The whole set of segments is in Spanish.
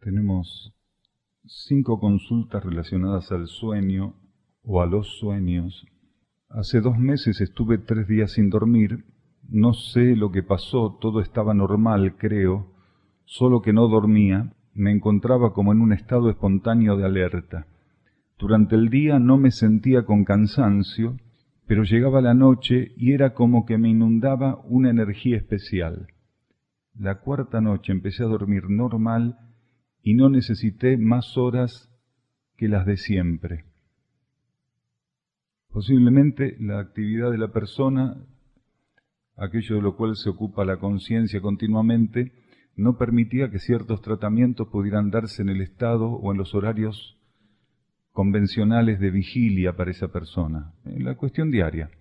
Tenemos 5 consultas relacionadas al sueño o a los sueños. Hace 2 meses estuve 3 días sin dormir. No sé lo que pasó, todo estaba normal, creo, solo que no dormía. Me encontraba como en un estado espontáneo de alerta. Durante el día no me sentía con cansancio, pero llegaba la noche y era como que me inundaba una energía especial. La 4ª noche empecé a dormir normal y no necesité más horas que las de siempre. Posiblemente la actividad de la persona, aquello de lo cual se ocupa la conciencia continuamente, no permitía que ciertos tratamientos pudieran darse en el estado o en los horarios convencionales de vigilia para esa persona, en la cuestión diaria.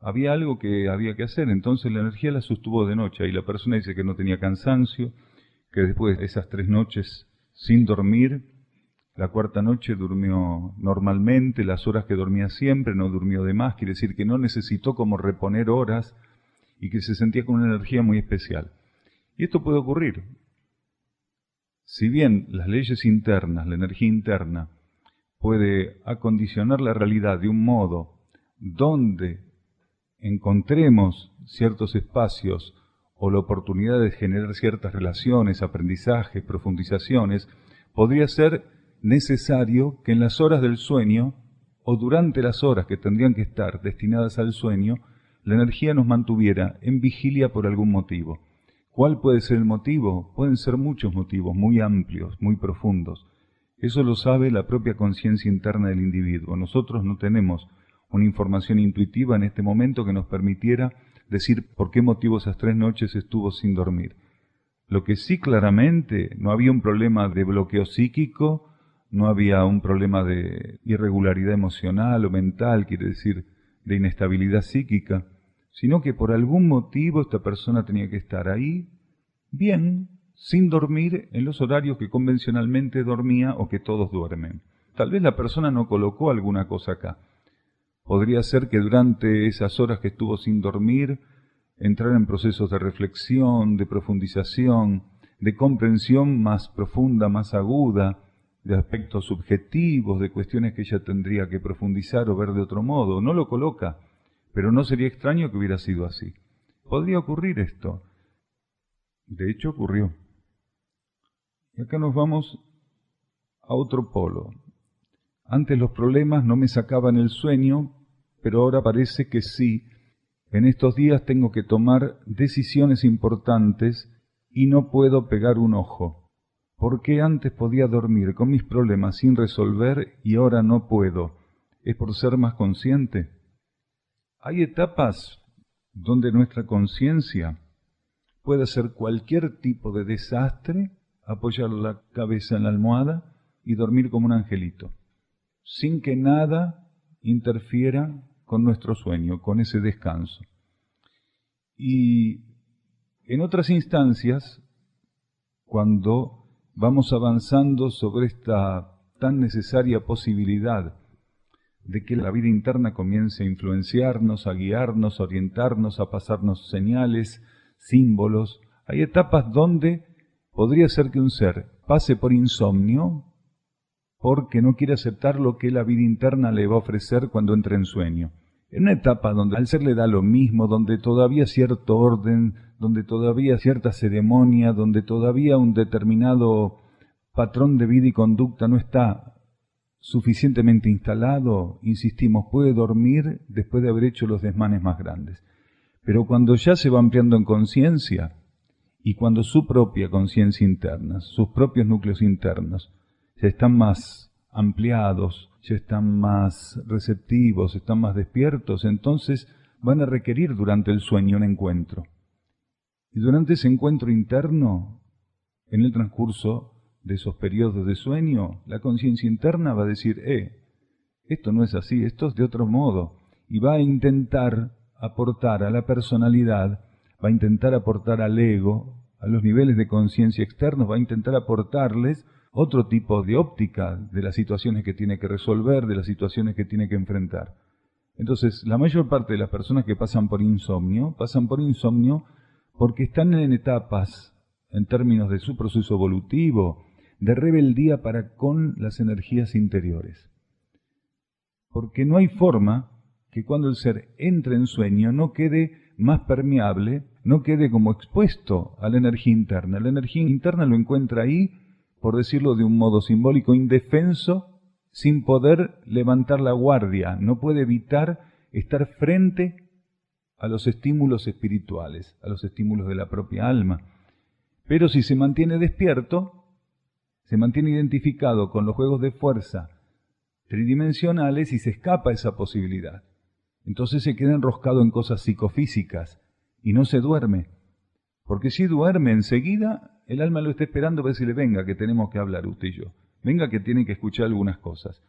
Había algo que había que hacer, entonces la energía la sostuvo de noche, y la persona dice que no tenía cansancio, que después de esas 3 noches sin dormir, la 4ª noche durmió normalmente, las horas que dormía siempre, no durmió de más, quiere decir que no necesitó como reponer horas y que se sentía con una energía muy especial. Y esto puede ocurrir. Si bien las leyes internas, la energía interna, puede acondicionar la realidad de un modo donde encontremos ciertos espacios o la oportunidad de generar ciertas relaciones, aprendizajes, profundizaciones, podría ser necesario que en las horas del sueño o durante las horas que tendrían que estar destinadas al sueño, la energía nos mantuviera en vigilia por algún motivo. ¿Cuál puede ser el motivo? Pueden ser muchos motivos, muy amplios, muy profundos. Eso lo sabe la propia conciencia interna del individuo. Nosotros no tenemos una información intuitiva en este momento que nos permitiera decir por qué motivo esas 3 noches estuvo sin dormir. Lo que sí claramente, no había un problema de bloqueo psíquico, no había un problema de irregularidad emocional o mental, quiere decir de inestabilidad psíquica, sino que por algún motivo esta persona tenía que estar ahí, bien, sin dormir en los horarios que convencionalmente dormía o que todos duermen. Tal vez la persona no colocó alguna cosa acá. Podría ser que durante esas horas que estuvo sin dormir entrara en procesos de reflexión, de profundización, de comprensión más profunda, más aguda, de aspectos subjetivos, de cuestiones que ella tendría que profundizar o ver de otro modo. No lo coloca, pero no sería extraño que hubiera sido así. Podría ocurrir esto. De hecho ocurrió. Y acá nos vamos a otro polo. Antes los problemas no me sacaban el sueño, pero ahora parece que sí. En estos días tengo que tomar decisiones importantes y no puedo pegar un ojo. ¿Por qué antes podía dormir con mis problemas sin resolver y ahora no puedo? ¿Es por ser más consciente? Hay etapas donde nuestra conciencia puede hacer cualquier tipo de desastre, apoyar la cabeza en la almohada y dormir como un angelito, sin que nada interfiera con nuestro sueño, con ese descanso. Y en otras instancias, cuando vamos avanzando sobre esta tan necesaria posibilidad de que la vida interna comience a influenciarnos, a guiarnos, a orientarnos, a pasarnos señales, símbolos, hay etapas donde podría ser que un ser pase por insomnio porque no quiere aceptar lo que la vida interna le va a ofrecer cuando entre en sueño. En una etapa donde al ser le da lo mismo, donde todavía cierto orden, donde todavía cierta ceremonia, donde todavía un determinado patrón de vida y conducta no está suficientemente instalado, insistimos, puede dormir después de haber hecho los desmanes más grandes. Pero cuando ya se va ampliando en conciencia y cuando su propia conciencia interna, sus propios núcleos internos, ya están más ampliados, ya están más receptivos, están más despiertos, entonces van a requerir durante el sueño un encuentro. Y durante ese encuentro interno, en el transcurso de esos periodos de sueño, la conciencia interna va a decir, esto no es así, esto es de otro modo, y va a intentar aportar a la personalidad, va a intentar aportar al ego, a los niveles de conciencia externos, va a intentar aportarles otro tipo de óptica de las situaciones que tiene que resolver, de las situaciones que tiene que enfrentar. Entonces, la mayor parte de las personas que pasan por insomnio porque están en etapas, en términos de su proceso evolutivo, de rebeldía para con las energías interiores. Porque no hay forma que cuando el ser entre en sueño no quede más permeable, no quede como expuesto a la energía interna. La energía interna lo encuentra ahí, por decirlo de un modo simbólico, indefenso, sin poder levantar la guardia, no puede evitar estar frente a los estímulos espirituales, a los estímulos de la propia alma. Pero si se mantiene despierto, se mantiene identificado con los juegos de fuerza tridimensionales y se escapa esa posibilidad. Entonces se queda enroscado en cosas psicofísicas y no se duerme. Porque si duerme enseguida, el alma lo está esperando para decirle, venga, que tenemos que hablar usted y yo. Venga, que tiene que escuchar algunas cosas.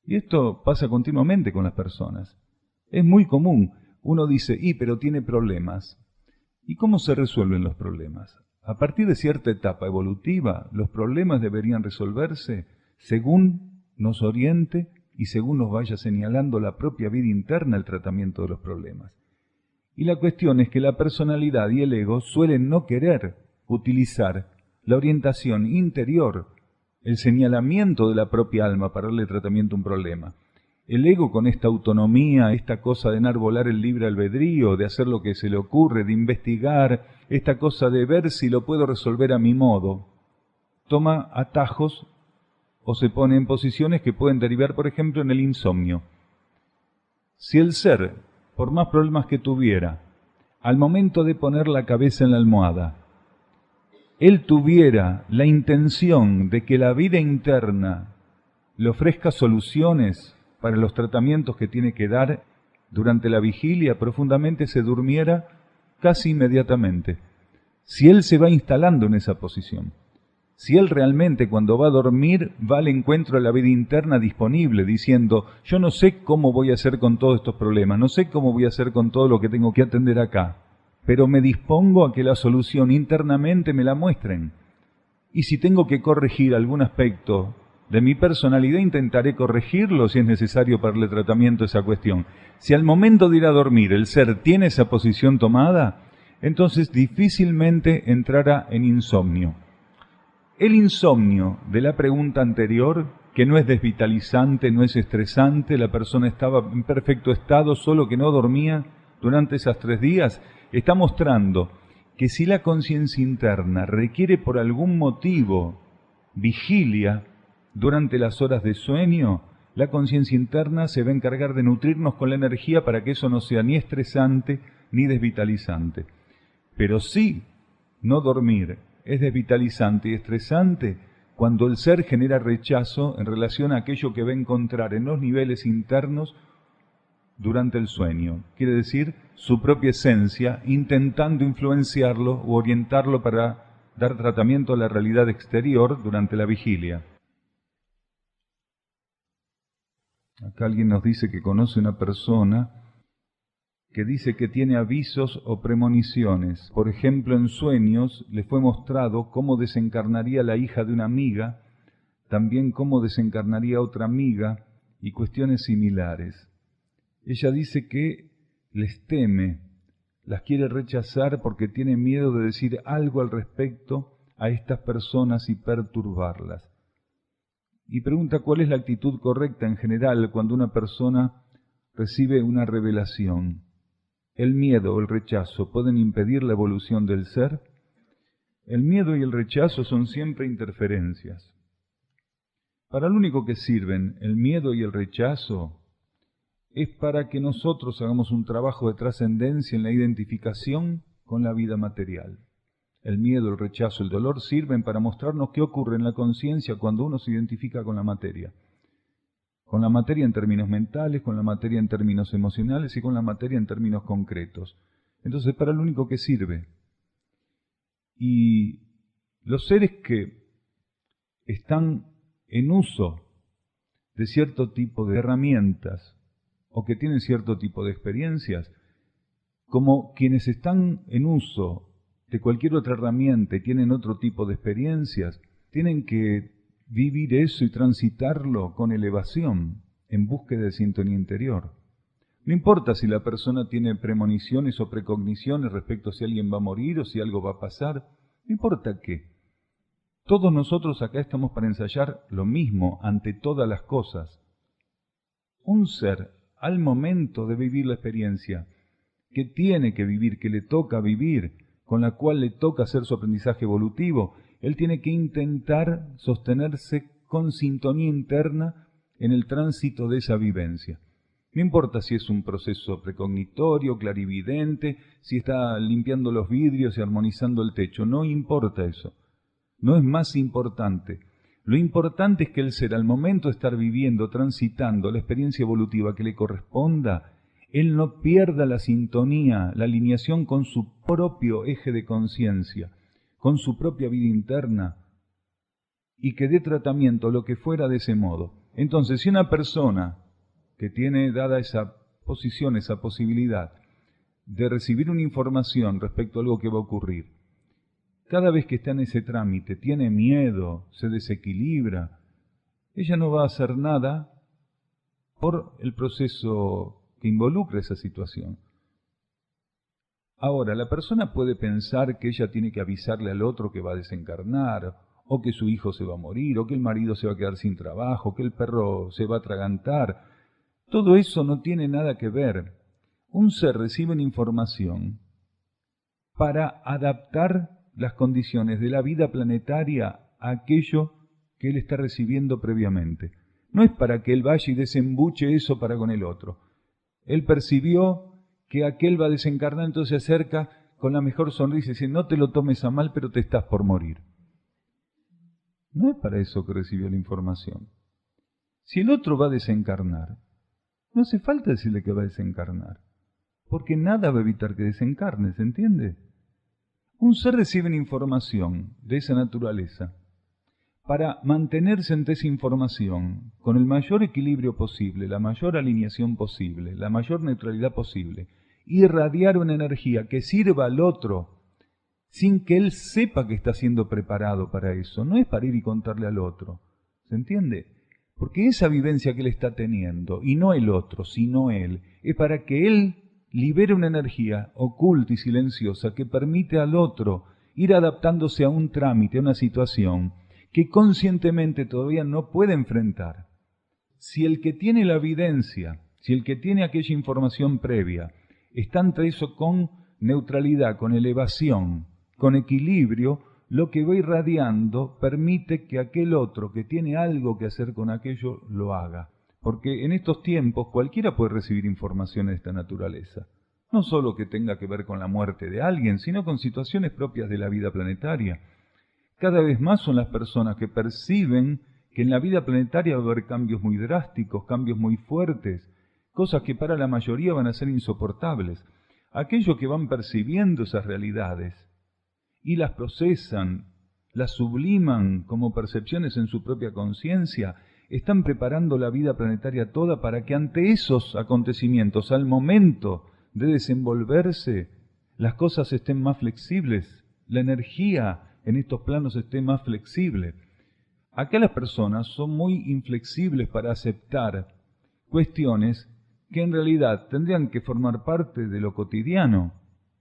Y esto pasa continuamente con las personas. Es muy común. Uno dice, pero tiene problemas. ¿Y cómo se resuelven los problemas? A partir de cierta etapa evolutiva, los problemas deberían resolverse según nos oriente y según nos vaya señalando la propia vida interna el tratamiento de los problemas. Y la cuestión es que la personalidad y el ego suelen no querer utilizar la orientación interior, el señalamiento de la propia alma para darle tratamiento a un problema. El ego, con esta autonomía, esta cosa de enarbolar el libre albedrío, de hacer lo que se le ocurre, de investigar, esta cosa de ver si lo puedo resolver a mi modo, toma atajos o se pone en posiciones que pueden derivar, por ejemplo, en el insomnio. Si el ser, por más problemas que tuviera, al momento de poner la cabeza en la almohada, él tuviera la intención de que la vida interna le ofrezca soluciones para los tratamientos que tiene que dar durante la vigilia, profundamente se durmiera casi inmediatamente. Si él se va instalando en esa posición, si él realmente cuando va a dormir va al encuentro de la vida interna disponible, diciendo, yo no sé cómo voy a hacer con todos estos problemas, no sé cómo voy a hacer con todo lo que tengo que atender acá, pero me dispongo a que la solución internamente me la muestren. Y si tengo que corregir algún aspecto de mi personalidad, intentaré corregirlo si es necesario para darle tratamiento a esa cuestión. Si al momento de ir a dormir el ser tiene esa posición tomada, entonces difícilmente entrará en insomnio. El insomnio de la pregunta anterior, que no es desvitalizante, no es estresante, la persona estaba en perfecto estado, solo que no dormía durante esos 3 días, está mostrando que si la conciencia interna requiere por algún motivo vigilia durante las horas de sueño, la conciencia interna se va a encargar de nutrirnos con la energía para que eso no sea ni estresante ni desvitalizante. Pero sí, no dormir es desvitalizante y estresante cuando el ser genera rechazo en relación a aquello que va a encontrar en los niveles internos durante el sueño. Quiere decir, su propia esencia, intentando influenciarlo o orientarlo para dar tratamiento a la realidad exterior durante la vigilia. Acá alguien nos dice que conoce una persona que dice que tiene avisos o premoniciones. Por ejemplo, en sueños le fue mostrado cómo desencarnaría la hija de una amiga, también cómo desencarnaría otra amiga y cuestiones similares. Ella dice que les teme, las quiere rechazar porque tiene miedo de decir algo al respecto a estas personas y perturbarlas. Y pregunta cuál es la actitud correcta en general cuando una persona recibe una revelación. ¿El miedo o el rechazo pueden impedir la evolución del ser? El miedo y el rechazo son siempre interferencias. Para lo único que sirven el miedo y el rechazo es para que nosotros hagamos un trabajo de trascendencia en la identificación con la vida material. El miedo, el rechazo, el dolor sirven para mostrarnos qué ocurre en la conciencia cuando uno se identifica con la materia. Con la materia en términos mentales, con la materia en términos emocionales y con la materia en términos concretos. Entonces, para lo único que sirve. Y los seres que están en uso de cierto tipo de herramientas o que tienen cierto tipo de experiencias, como quienes están en uso de cualquier otra herramienta y tienen otro tipo de experiencias, tienen que vivir eso y transitarlo con elevación, en búsqueda de sintonía interior. No importa si la persona tiene premoniciones o precogniciones respecto a si alguien va a morir o si algo va a pasar, no importa qué. Todos nosotros acá estamos para ensayar lo mismo ante todas las cosas. Un ser, al momento de vivir la experiencia que tiene que vivir, que le toca vivir, con la cual le toca hacer su aprendizaje evolutivo, él tiene que intentar sostenerse con sintonía interna en el tránsito de esa vivencia. No importa si es un proceso precognitorio, clarividente, si está limpiando los vidrios y armonizando el techo, no importa eso. No es más importante. Lo importante es que el ser, al momento de estar viviendo, transitando la experiencia evolutiva que le corresponda, él no pierda la sintonía, la alineación con su propio eje de conciencia, con su propia vida interna, y que dé tratamiento lo que fuera de ese modo. Entonces, si una persona que tiene dada esa posición, esa posibilidad de recibir una información respecto a algo que va a ocurrir, cada vez que está en ese trámite tiene miedo, se desequilibra, ella no va a hacer nada por el proceso que involucra esa situación. Ahora, la persona puede pensar que ella tiene que avisarle al otro que va a desencarnar, o que su hijo se va a morir, o que el marido se va a quedar sin trabajo, que el perro se va a atragantar. Todo eso no tiene nada que ver. Un ser recibe una información para adaptar las condiciones de la vida planetaria a aquello que él está recibiendo previamente. No es para que él vaya y desembuche eso para con el otro. Él percibió que aquel va a desencarnar, entonces se acerca con la mejor sonrisa y dice, no te lo tomes a mal, pero te estás por morir. No es para eso que recibió la información. Si el otro va a desencarnar, no hace falta decirle que va a desencarnar, porque nada va a evitar que desencarne, ¿se entiende? Un ser recibe una información de esa naturaleza para mantenerse ante esa información con el mayor equilibrio posible, la mayor alineación posible, la mayor neutralidad posible, irradiar una energía que sirva al otro sin que él sepa que está siendo preparado para eso. No es para ir y contarle al otro, ¿se entiende? Porque esa vivencia que él está teniendo, y no el otro, sino él, es para que él libere una energía oculta y silenciosa que permite al otro ir adaptándose a un trámite, a una situación que conscientemente todavía no puede enfrentar. Si el que tiene la evidencia, si el que tiene aquella información previa, está ante eso con neutralidad, con elevación, con equilibrio, lo que va irradiando permite que aquel otro que tiene algo que hacer con aquello lo haga. Porque en estos tiempos cualquiera puede recibir información de esta naturaleza. No solo que tenga que ver con la muerte de alguien, sino con situaciones propias de la vida planetaria. Cada vez más son las personas que perciben que en la vida planetaria va a haber cambios muy drásticos, cambios muy fuertes, cosas que para la mayoría van a ser insoportables. Aquellos que van percibiendo esas realidades y las procesan, las subliman como percepciones en su propia conciencia, están preparando la vida planetaria toda para que ante esos acontecimientos, al momento de desenvolverse, las cosas estén más flexibles, la energía en estos planos esté más flexible. Acá las personas son muy inflexibles para aceptar cuestiones que en realidad tendrían que formar parte de lo cotidiano.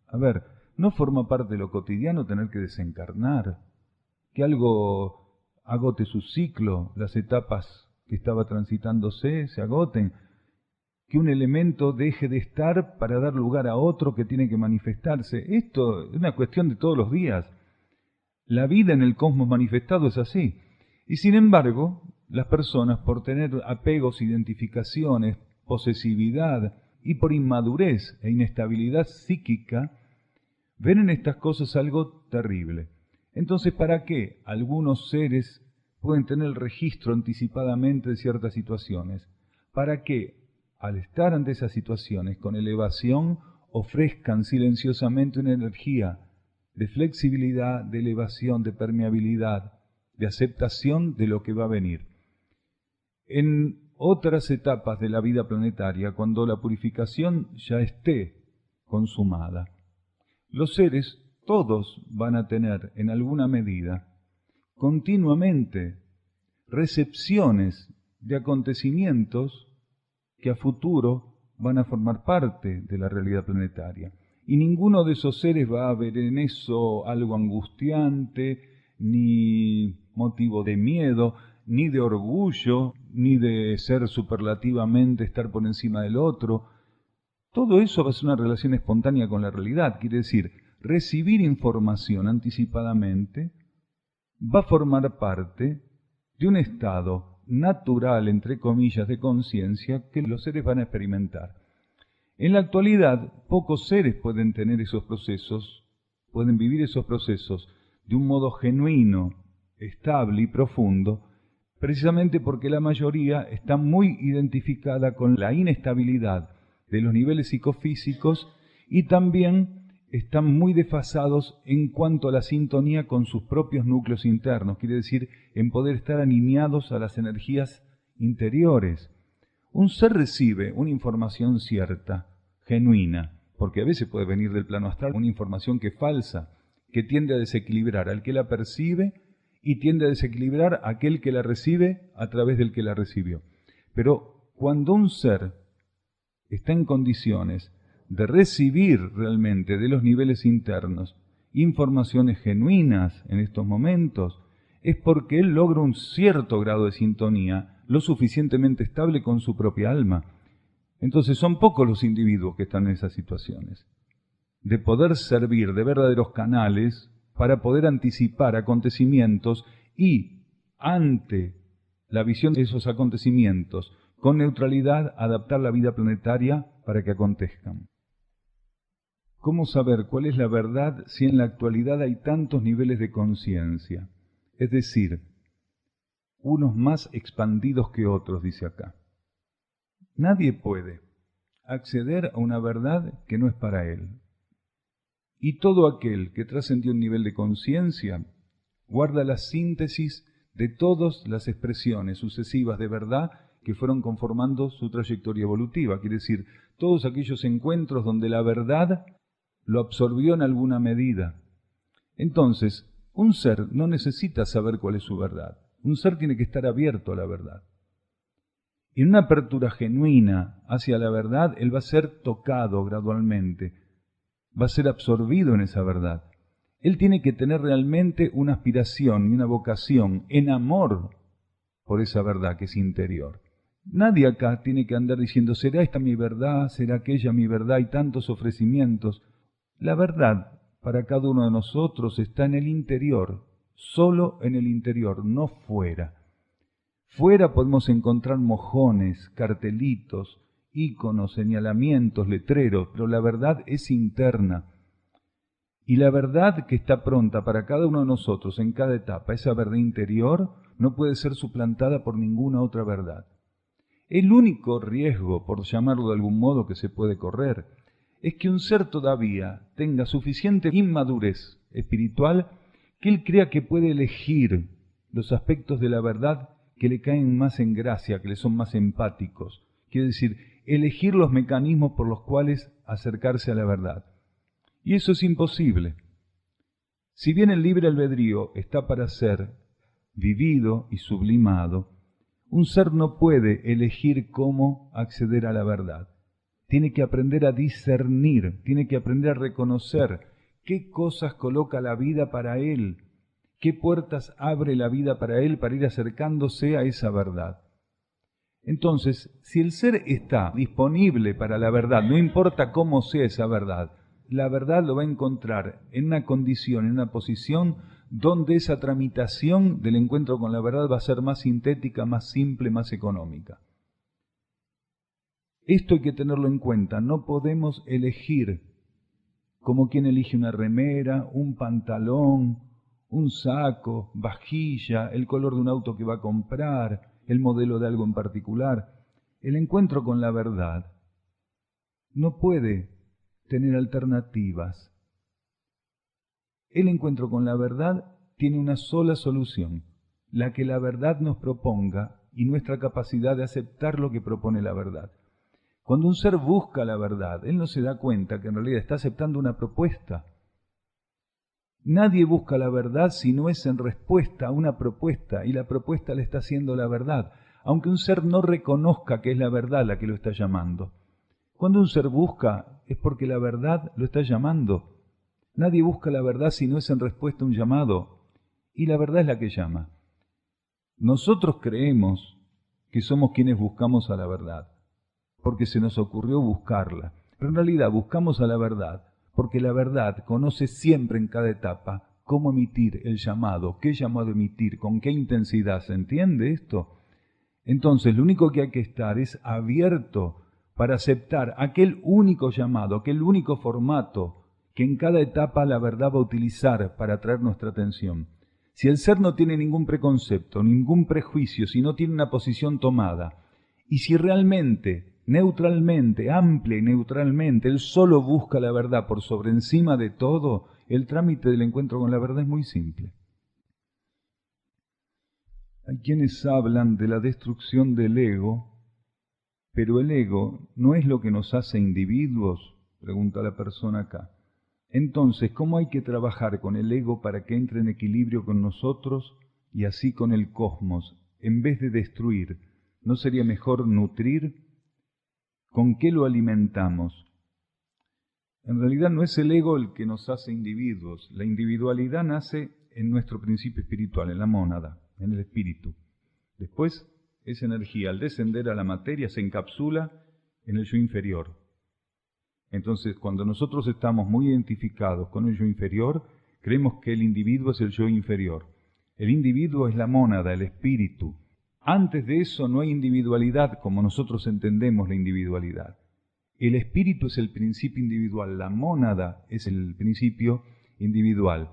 A ver, no forma parte de lo cotidiano tener que desencarnar, que algo agote su ciclo, las etapas que estaba transitándose se agoten, que un elemento deje de estar para dar lugar a otro que tiene que manifestarse. Esto es una cuestión de todos los días. La vida en el cosmos manifestado es así. Y sin embargo, las personas, por tener apegos, identificaciones, posesividad y por inmadurez e inestabilidad psíquica, ven en estas cosas algo terrible. Entonces, ¿para qué algunos seres pueden tener el registro anticipadamente de ciertas situaciones? Para que, al estar ante esas situaciones con elevación, ofrezcan silenciosamente una energía de flexibilidad, de elevación, de permeabilidad, de aceptación de lo que va a venir. En otras etapas de la vida planetaria, cuando la purificación ya esté consumada, los seres todos van a tener en alguna medida continuamente recepciones de acontecimientos que a futuro van a formar parte de la realidad planetaria. Y ninguno de esos seres va a ver en eso algo angustiante, ni motivo de miedo, ni de orgullo, ni de ser superlativamente estar por encima del otro. Todo eso va a ser una relación espontánea con la realidad. Quiere decir, recibir información anticipadamente va a formar parte de un estado natural, entre comillas, de conciencia que los seres van a experimentar. En la actualidad, pocos seres pueden tener esos procesos, pueden vivir esos procesos de un modo genuino, estable y profundo, precisamente porque la mayoría está muy identificada con la inestabilidad de los niveles psicofísicos y también están muy desfasados en cuanto a la sintonía con sus propios núcleos internos, quiere decir, en poder estar alineados a las energías interiores. Un ser recibe una información cierta, genuina, porque a veces puede venir del plano astral una información que es falsa, que tiende a desequilibrar al que la percibe y tiende a desequilibrar a aquel que la recibe a través del que la recibió. Pero cuando un ser está en condiciones de recibir realmente de los niveles internos informaciones genuinas en estos momentos, es porque él logra un cierto grado de sintonía, lo suficientemente estable con su propia alma. Entonces son pocos los individuos que están en esas situaciones, de poder servir de verdaderos canales para poder anticipar acontecimientos y, ante la visión de esos acontecimientos, con neutralidad, adaptar la vida planetaria para que acontezcan. ¿Cómo saber cuál es la verdad si en la actualidad hay tantos niveles de conciencia? Es decir, unos más expandidos que otros, dice acá. Nadie puede acceder a una verdad que no es para él. Y todo aquel que trascendió un nivel de conciencia guarda la síntesis de todas las expresiones sucesivas de verdad que fueron conformando su trayectoria evolutiva. Quiere decir, todos aquellos encuentros donde la verdad lo absorbió en alguna medida. Entonces, un ser no necesita saber cuál es su verdad. Un ser tiene que estar abierto a la verdad. Y en una apertura genuina hacia la verdad, él va a ser tocado gradualmente, va a ser absorbido en esa verdad. Él tiene que tener realmente una aspiración y una vocación en amor por esa verdad que es interior. Nadie acá tiene que andar diciendo, ¿será esta mi verdad? ¿Será aquella mi verdad? Hay tantos ofrecimientos. La verdad para cada uno de nosotros está en el interior, solo en el interior, no fuera. Fuera podemos encontrar mojones, cartelitos, íconos, señalamientos, letreros, pero la verdad es interna. Y la verdad que está pronta para cada uno de nosotros en cada etapa, esa verdad interior, no puede ser suplantada por ninguna otra verdad. El único riesgo, por llamarlo de algún modo, que se puede correr, es que un ser todavía tenga suficiente inmadurez espiritual que él crea que puede elegir los aspectos de la verdad que le caen más en gracia, que le son más empáticos. Quiere decir, elegir los mecanismos por los cuales acercarse a la verdad. Y eso es imposible. Si bien el libre albedrío está para ser vivido y sublimado, un ser no puede elegir cómo acceder a la verdad. Tiene que aprender a discernir, tiene que aprender a reconocer qué cosas coloca la vida para él, qué puertas abre la vida para él para ir acercándose a esa verdad. Entonces, si el ser está disponible para la verdad, no importa cómo sea esa verdad, la verdad lo va a encontrar en una condición, en una posición donde esa tramitación del encuentro con la verdad va a ser más sintética, más simple, más económica. Esto hay que tenerlo en cuenta, no podemos elegir como quien elige una remera, un pantalón, un saco, vajilla, el color de un auto que va a comprar, el modelo de algo en particular. El encuentro con la verdad no puede tener alternativas. El encuentro con la verdad tiene una sola solución, la que la verdad nos proponga y nuestra capacidad de aceptar lo que propone la verdad. Cuando un ser busca la verdad, él no se da cuenta que en realidad está aceptando una propuesta. Nadie busca la verdad si no es en respuesta a una propuesta, y la propuesta le está haciendo la verdad, aunque un ser no reconozca que es la verdad la que lo está llamando. Cuando un ser busca es porque la verdad lo está llamando. Nadie busca la verdad si no es en respuesta a un llamado, y la verdad es la que llama. Nosotros creemos que somos quienes buscamos a la verdad, porque se nos ocurrió buscarla. Pero en realidad buscamos a la verdad, porque la verdad conoce siempre en cada etapa cómo emitir el llamado, qué llamado emitir, con qué intensidad. ¿Se entiende esto? Entonces, lo único que hay que estar es abierto para aceptar aquel único llamado, aquel único formato que en cada etapa la verdad va a utilizar para atraer nuestra atención. Si el ser no tiene ningún preconcepto, ningún prejuicio, si no tiene una posición tomada, y si realmente, neutralmente, amplia y neutralmente, él solo busca la verdad por sobre encima de todo, el trámite del encuentro con la verdad es muy simple. Hay quienes hablan de la destrucción del ego, pero el ego no es lo que nos hace individuos, pregunta la persona acá. Entonces, ¿cómo hay que trabajar con el ego para que entre en equilibrio con nosotros y así con el cosmos? En vez de destruir, ¿no sería mejor nutrir? ¿Con qué lo alimentamos? En realidad no es el ego el que nos hace individuos. La individualidad nace en nuestro principio espiritual, en la mónada, en el espíritu. Después, esa energía, al descender a la materia, se encapsula en el yo inferior. Entonces, cuando nosotros estamos muy identificados con el yo inferior, creemos que el individuo es el yo inferior. El individuo es la mónada, el espíritu. Antes de eso no hay individualidad como nosotros entendemos la individualidad. El espíritu es el principio individual, la mónada es el principio individual.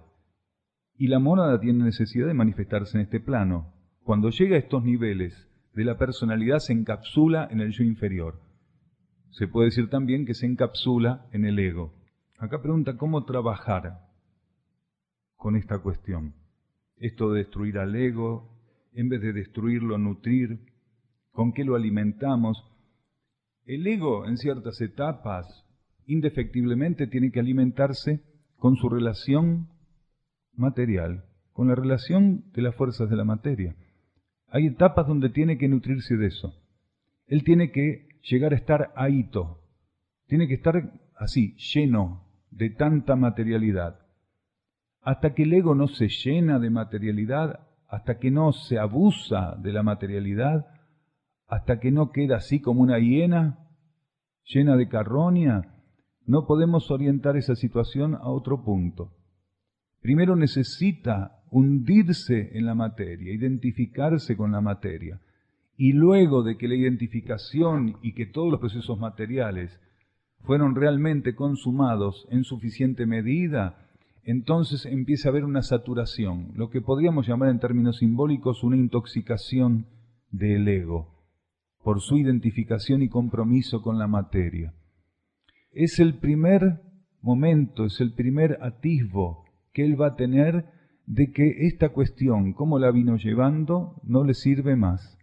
Y la mónada tiene necesidad de manifestarse en este plano. Cuando llega a estos niveles de la personalidad se encapsula en el yo inferior. Se puede decir también que se encapsula en el ego. Acá pregunta cómo trabajar con esta cuestión. Esto de destruir al ego, en vez de destruirlo, nutrir, ¿con qué lo alimentamos? El ego en ciertas etapas, indefectiblemente, tiene que alimentarse con su relación material, con la relación de las fuerzas de la materia. Hay etapas donde tiene que nutrirse de eso. Él tiene que llegar a estar ahito, tiene que estar así, lleno de tanta materialidad. Hasta que el ego no se llena de materialidad, hasta que no se abusa de la materialidad, hasta que no queda así como una hiena llena de carroña, no podemos orientar esa situación a otro punto. Primero necesita hundirse en la materia, identificarse con la materia. Y luego de que la identificación y que todos los procesos materiales fueron realmente consumados en suficiente medida, entonces empieza a haber una saturación, lo que podríamos llamar en términos simbólicos una intoxicación del ego, por su identificación y compromiso con la materia. Es el primer momento, es el primer atisbo que él va a tener de que esta cuestión, como la vino llevando, no le sirve más.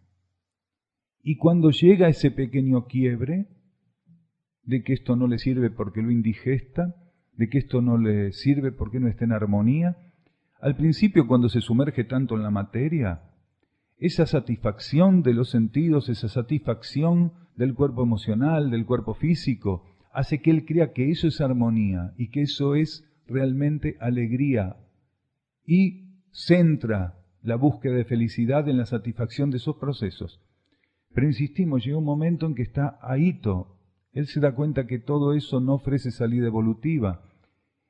Y cuando llega ese pequeño quiebre, de que esto no le sirve porque lo indigesta, de que esto no le sirve porque no está en armonía, al principio cuando se sumerge tanto en la materia, esa satisfacción de los sentidos, esa satisfacción del cuerpo emocional, del cuerpo físico, hace que él crea que eso es armonía y que eso es realmente alegría y centra la búsqueda de felicidad en la satisfacción de esos procesos. Pero insistimos, llega un momento en que está ahito. Él se da cuenta que todo eso no ofrece salida evolutiva.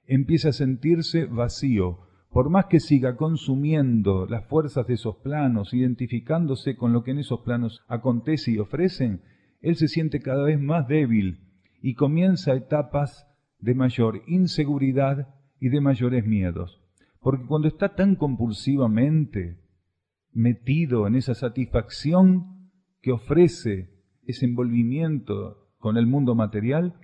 Empieza a sentirse vacío. Por más que siga consumiendo las fuerzas de esos planos, identificándose con lo que en esos planos acontece y ofrecen, él se siente cada vez más débil y comienza etapas de mayor inseguridad y de mayores miedos. Porque cuando está tan compulsivamente metido en esa satisfacción que ofrece ese envolvimiento con el mundo material,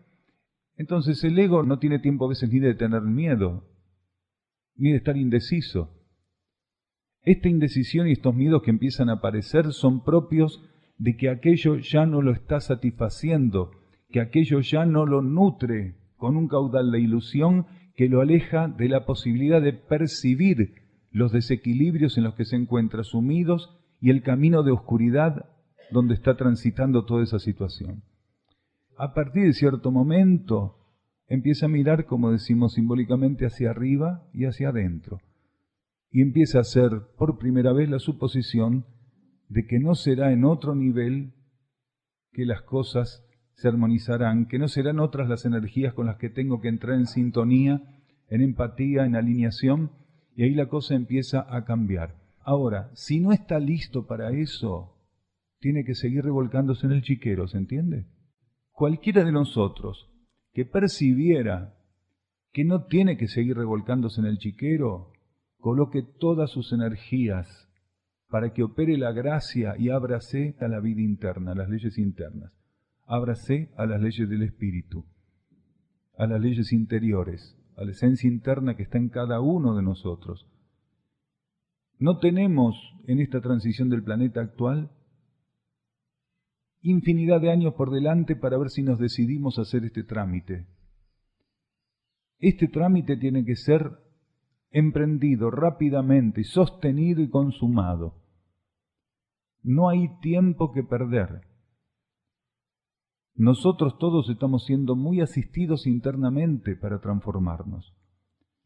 entonces el ego no tiene tiempo a veces ni de tener miedo, ni de estar indeciso. Esta indecisión y estos miedos que empiezan a aparecer son propios de que aquello ya no lo está satisfaciendo, que aquello ya no lo nutre con un caudal de ilusión que lo aleja de la posibilidad de percibir los desequilibrios en los que se encuentra sumidos y el camino de oscuridad donde está transitando toda esa situación. A partir de cierto momento empieza a mirar, como decimos simbólicamente, hacia arriba y hacia adentro. y empieza a hacer por primera vez la suposición de que no será en otro nivel que las cosas se armonizarán, que no serán otras las energías con las que tengo que entrar en sintonía, en empatía, en alineación, y ahí la cosa empieza a cambiar. Ahora, si no está listo para eso, tiene que seguir revolcándose en el chiquero, ¿se entiende? Cualquiera de nosotros que percibiera que no tiene que seguir revolcándose en el chiquero, coloque todas sus energías para que opere la gracia y ábrase a la vida interna, a las leyes internas. Ábrase a las leyes del espíritu, a las leyes interiores, a la esencia interna que está en cada uno de nosotros. No tenemos en esta transición del planeta actual infinidad de años por delante para ver si nos decidimos a hacer este trámite. Este trámite tiene que ser emprendido rápidamente, sostenido y consumado. No hay tiempo que perder. Nosotros todos estamos siendo muy asistidos internamente para transformarnos.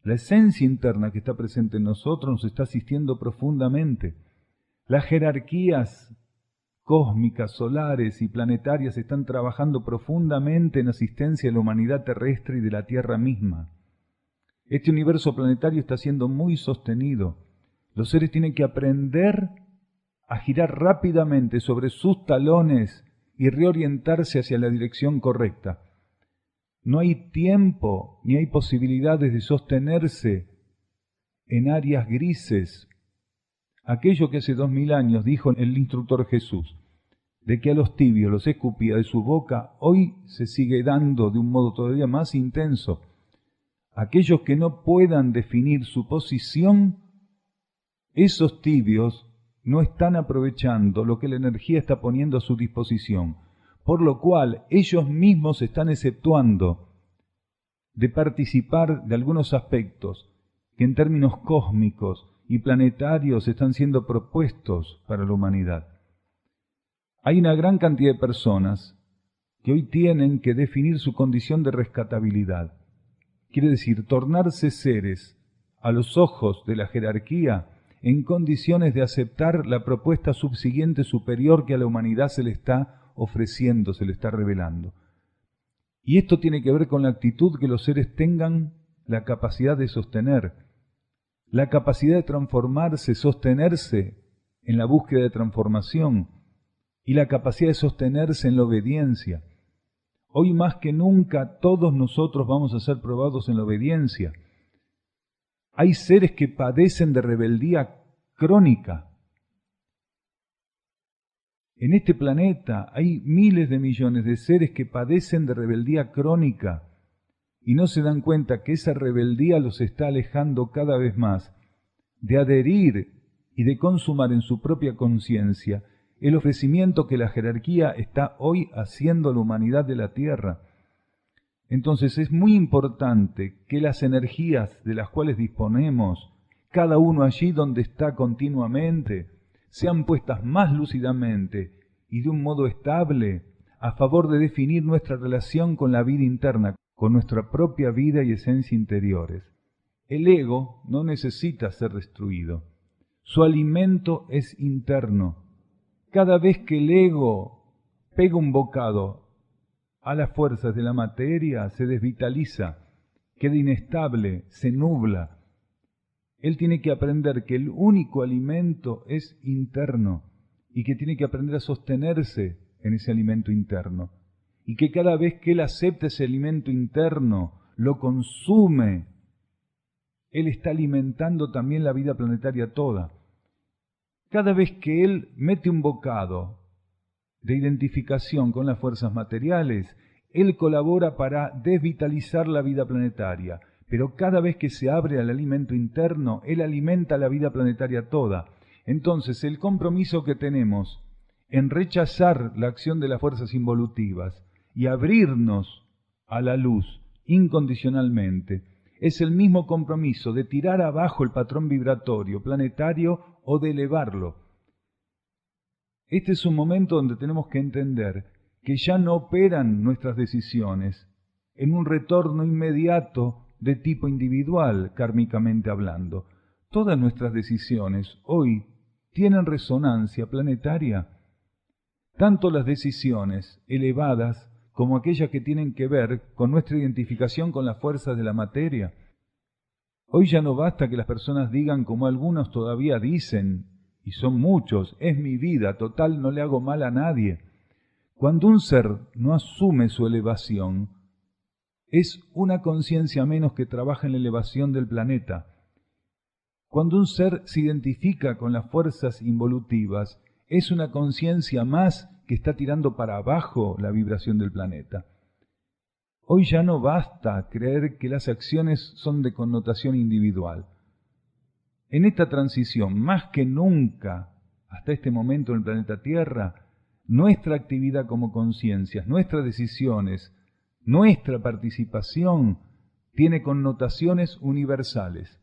La esencia interna que está presente en nosotros nos está asistiendo profundamente. Las jerarquías cósmicas, solares y planetarias están trabajando profundamente en asistencia a la humanidad terrestre y de la Tierra misma. Este universo planetario está siendo muy sostenido. Los seres tienen que aprender a girar rápidamente sobre sus talones y reorientarse hacia la dirección correcta. No hay tiempo ni hay posibilidades de sostenerse en áreas grises. Aquello que hace 2000 años dijo el instructor Jesús, de que a los tibios los escupía de su boca, hoy se sigue dando de un modo todavía más intenso. Aquellos que no puedan definir su posición, esos tibios no están aprovechando lo que la energía está poniendo a su disposición, por lo cual ellos mismos están exceptuando de participar de algunos aspectos que en términos cósmicos y planetarios están siendo propuestos para la humanidad. Hay una gran cantidad de personas que hoy tienen que definir su condición de rescatabilidad. Quiere decir, tornarse seres a los ojos de la jerarquía en condiciones de aceptar la propuesta subsiguiente superior que a la humanidad se le está ofreciendo, se le está revelando. Y esto tiene que ver con la actitud que los seres tengan la capacidad de sostener, la capacidad de transformarse, sostenerse en la búsqueda de transformación y la capacidad de sostenerse en la obediencia. Hoy más que nunca todos nosotros vamos a ser probados en la obediencia. Hay seres que padecen de rebeldía crónica. En este planeta hay miles de millones de seres que padecen de rebeldía crónica y no se dan cuenta que esa rebeldía los está alejando cada vez más de adherir y de consumar en su propia conciencia el ofrecimiento que la jerarquía está hoy haciendo a la humanidad de la Tierra. Entonces es muy importante que las energías de las cuales disponemos, cada uno allí donde está continuamente, sean puestas más lúcidamente y de un modo estable a favor de definir nuestra relación con la vida interna, con nuestra propia vida y esencia interiores. El ego no necesita ser destruido. Su alimento es interno. Cada vez que el ego pega un bocado a las fuerzas de la materia, se desvitaliza, queda inestable, se nubla. Él tiene que aprender que el único alimento es interno y que tiene que aprender a sostenerse en ese alimento interno. Y que cada vez que él acepta ese alimento interno, lo consume, él está alimentando también la vida planetaria toda. Cada vez que él mete un bocado de identificación con las fuerzas materiales, él colabora para desvitalizar la vida planetaria. Pero cada vez que se abre al alimento interno, él alimenta la vida planetaria toda. Entonces, el compromiso que tenemos en rechazar la acción de las fuerzas involutivas y abrirnos a la luz incondicionalmente, es el mismo compromiso de tirar abajo el patrón vibratorio planetario o de elevarlo. Este es un momento donde tenemos que entender que ya no operan nuestras decisiones en un retorno inmediato de tipo individual, kármicamente hablando. todas nuestras decisiones hoy tienen resonancia planetaria. Tanto las decisiones elevadas como aquellas que tienen que ver con nuestra identificación con las fuerzas de la materia. Hoy ya no basta que las personas digan como algunos todavía dicen, y son muchos, es mi vida, total, no le hago mal a nadie. Cuando un ser no asume su elevación, es una conciencia menos que trabaja en la elevación del planeta. Cuando un ser se identifica con las fuerzas involutivas, es una conciencia más que está tirando para abajo la vibración del planeta. Hoy ya no basta creer que las acciones son de connotación individual. En esta transición, más que nunca, hasta este momento en el planeta Tierra, nuestra actividad como conciencias, nuestras decisiones, nuestra participación tiene connotaciones universales.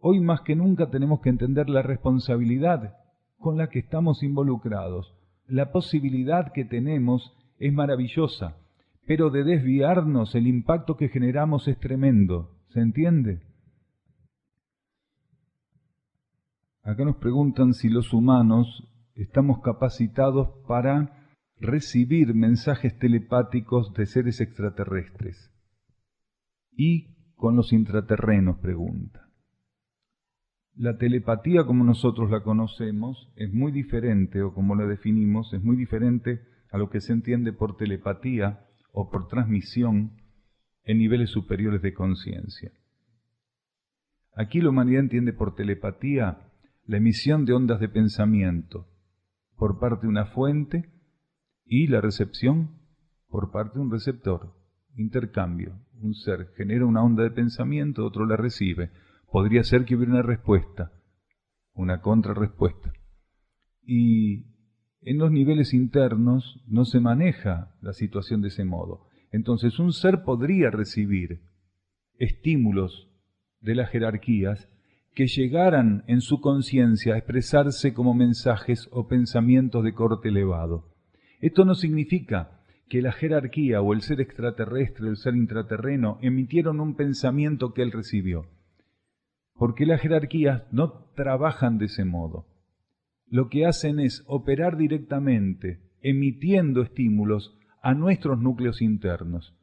Hoy más que nunca tenemos que entender la responsabilidad con la que estamos involucrados. La posibilidad que tenemos es maravillosa, pero de desviarnos el impacto que generamos es tremendo. ¿Se entiende? Acá nos preguntan si los humanos estamos capacitados para recibir mensajes telepáticos de seres extraterrestres. Y con los intraterrenos, pregunta. La telepatía como nosotros la conocemos es muy diferente, o como la definimos, es muy diferente a lo que se entiende por telepatía o por transmisión en niveles superiores de conciencia. Aquí la humanidad entiende por telepatía la emisión de ondas de pensamiento por parte de una fuente y la recepción por parte de un receptor. Intercambio. Un ser genera una onda de pensamiento, otro la recibe. Podría ser que hubiera una respuesta, una contrarrespuesta. Y en los niveles internos no se maneja la situación de ese modo. Entonces un ser podría recibir estímulos de las jerarquías que llegaran en su conciencia a expresarse como mensajes o pensamientos de corte elevado. Esto no significa que la jerarquía o el ser extraterrestre o el ser intraterreno emitieron un pensamiento que él recibió, porque las jerarquías no trabajan de ese modo. Lo que hacen es operar directamente, emitiendo estímulos a nuestros núcleos internos.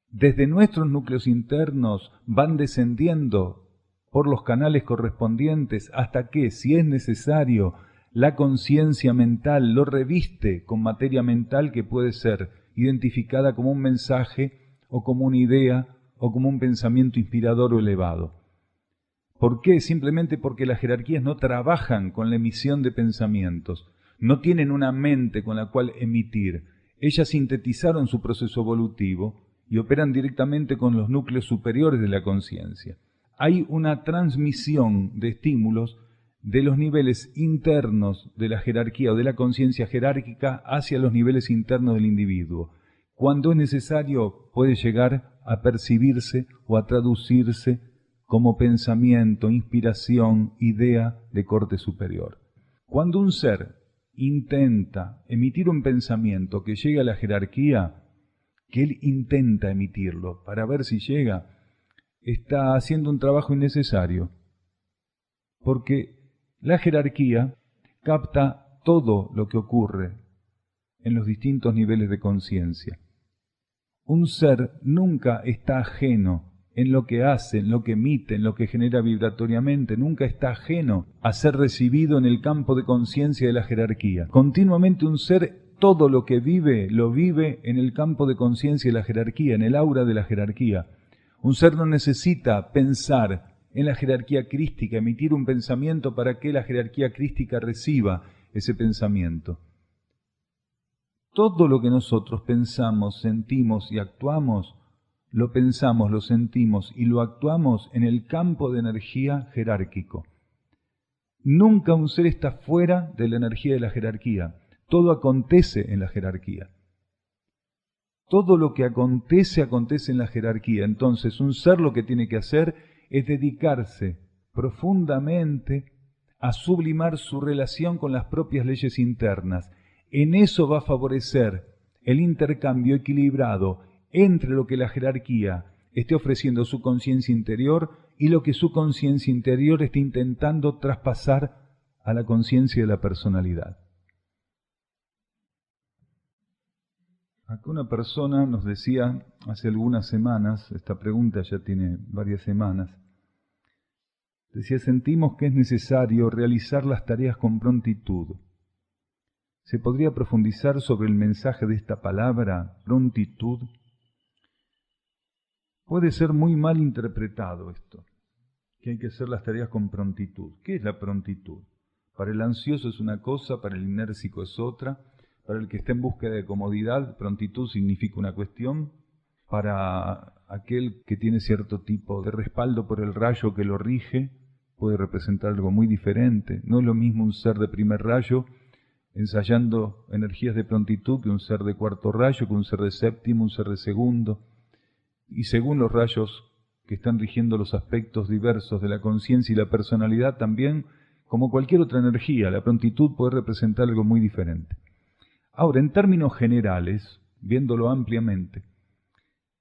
Desde nuestros núcleos internos van descendiendo por los canales correspondientes hasta que, si es necesario, la conciencia mental lo reviste con materia mental que puede ser identificada como un mensaje o como una idea o como un pensamiento inspirador o elevado. ¿Por qué? Simplemente porque las jerarquías no trabajan con la emisión de pensamientos, no tienen una mente con la cual emitir. Ellas sintetizaron su proceso evolutivo y operan directamente con los núcleos superiores de la conciencia. Hay una transmisión de estímulos de los niveles internos de la jerarquía o de la conciencia jerárquica hacia los niveles internos del individuo. Cuando es necesario puede llegar a percibirse o a traducirse como pensamiento, inspiración, idea de corte superior. Cuando un ser intenta emitir un pensamiento que llegue a la jerarquía, que él intenta emitirlo para ver si llega, está haciendo un trabajo innecesario, porque la jerarquía capta todo lo que ocurre en los distintos niveles de conciencia. Un ser nunca está ajeno en lo que hace, en lo que emite, en lo que genera vibratoriamente, nunca está ajeno a ser recibido en el campo de conciencia de la jerarquía. Continuamente un ser, todo lo que vive, lo vive en el campo de conciencia de la jerarquía, en el aura de la jerarquía. Un ser no necesita pensar en la jerarquía crística, emitir un pensamiento para que la jerarquía crística reciba ese pensamiento. Todo lo que nosotros pensamos, sentimos y actuamos, lo pensamos, lo sentimos y lo actuamos en el campo de energía jerárquico. Nunca un ser está fuera de la energía de la jerarquía. Todo acontece en la jerarquía. Todo lo que acontece, acontece en la jerarquía. Entonces, un ser lo que tiene que hacer es dedicarse profundamente a sublimar su relación con las propias leyes internas. En eso va a favorecer el intercambio equilibrado entre lo que la jerarquía esté ofreciendo su conciencia interior y lo que su conciencia interior esté intentando traspasar a la conciencia de la personalidad. Acá una persona nos decía hace algunas semanas, esta pregunta ya tiene varias semanas, decía, sentimos que es necesario realizar las tareas con prontitud. ¿Se podría profundizar sobre el mensaje de esta palabra, prontitud? Puede ser muy mal interpretado esto, que hay que hacer las tareas con prontitud. ¿Qué es la prontitud? Para el ansioso es una cosa, para el inércico es otra, para el que está en búsqueda de comodidad, prontitud significa una cuestión, para aquel que tiene cierto tipo de respaldo por el rayo que lo rige, puede representar algo muy diferente. No es lo mismo un ser de primer rayo ensayando energías de prontitud que un ser de cuarto rayo, que un ser de séptimo, un ser de segundo. Y según los rayos que están rigiendo los aspectos diversos de la conciencia y la personalidad también, como cualquier otra energía, la prontitud puede representar algo muy diferente. Ahora, en términos generales, viéndolo ampliamente,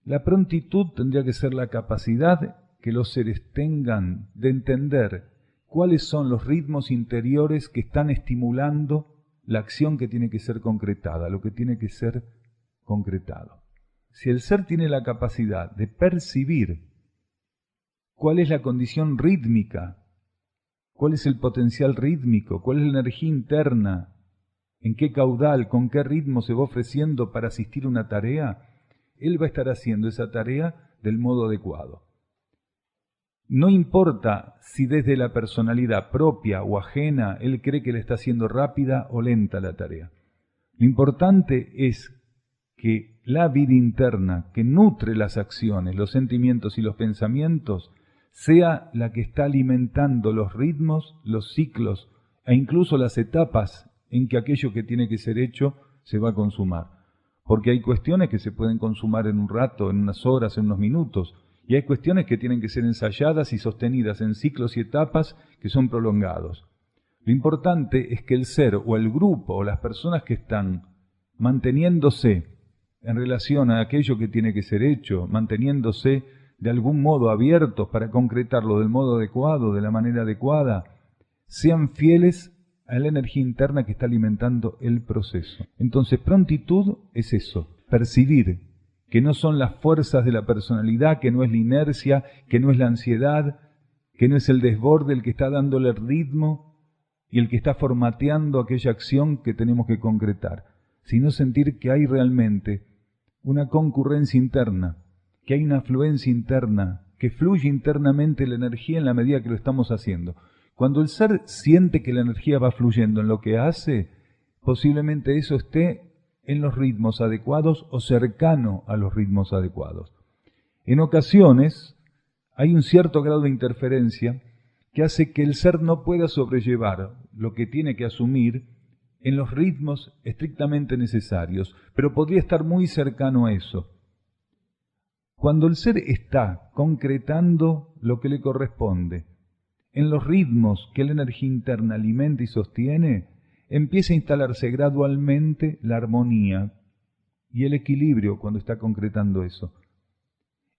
la prontitud tendría que ser la capacidad que los seres tengan de entender cuáles son los ritmos interiores que están estimulando la acción que tiene que ser concretada, lo que tiene que ser concretado. Si el ser tiene la capacidad de percibir cuál es la condición rítmica, cuál es el potencial rítmico, cuál es la energía interna, en qué caudal, con qué ritmo se va ofreciendo para asistir a una tarea, él va a estar haciendo esa tarea del modo adecuado. No importa si desde la personalidad propia o ajena él cree que le está haciendo rápida o lenta la tarea. Lo importante es que la vida interna que nutre las acciones, los sentimientos y los pensamientos sea la que está alimentando los ritmos, los ciclos e incluso las etapas en que aquello que tiene que ser hecho se va a consumar. Porque hay cuestiones que se pueden consumar en un rato, en unas horas, en unos minutos, y hay cuestiones que tienen que ser ensayadas y sostenidas en ciclos y etapas que son prolongados. Lo importante es que el ser o el grupo o las personas que están manteniéndose en relación a aquello que tiene que ser hecho, manteniéndose de algún modo abiertos para concretarlo del modo adecuado, de la manera adecuada, sean fieles a la energía interna que está alimentando el proceso. Entonces, prontitud es eso, percibir que no son las fuerzas de la personalidad, que no es la inercia, que no es la ansiedad, que no es el desborde el que está dándole el ritmo y el que está formateando aquella acción que tenemos que concretar, sino sentir que hay realmente una concurrencia interna, que hay una afluencia interna, que fluye internamente la energía en la medida que lo estamos haciendo. Cuando el ser siente que la energía va fluyendo en lo que hace, posiblemente eso esté en los ritmos adecuados o cercano a los ritmos adecuados. En ocasiones hay un cierto grado de interferencia que hace que el ser no pueda sobrellevar lo que tiene que asumir en los ritmos estrictamente necesarios, pero podría estar muy cercano a eso. Cuando el ser está concretando lo que le corresponde, en los ritmos que la energía interna alimenta y sostiene, empieza a instalarse gradualmente la armonía y el equilibrio cuando está concretando eso.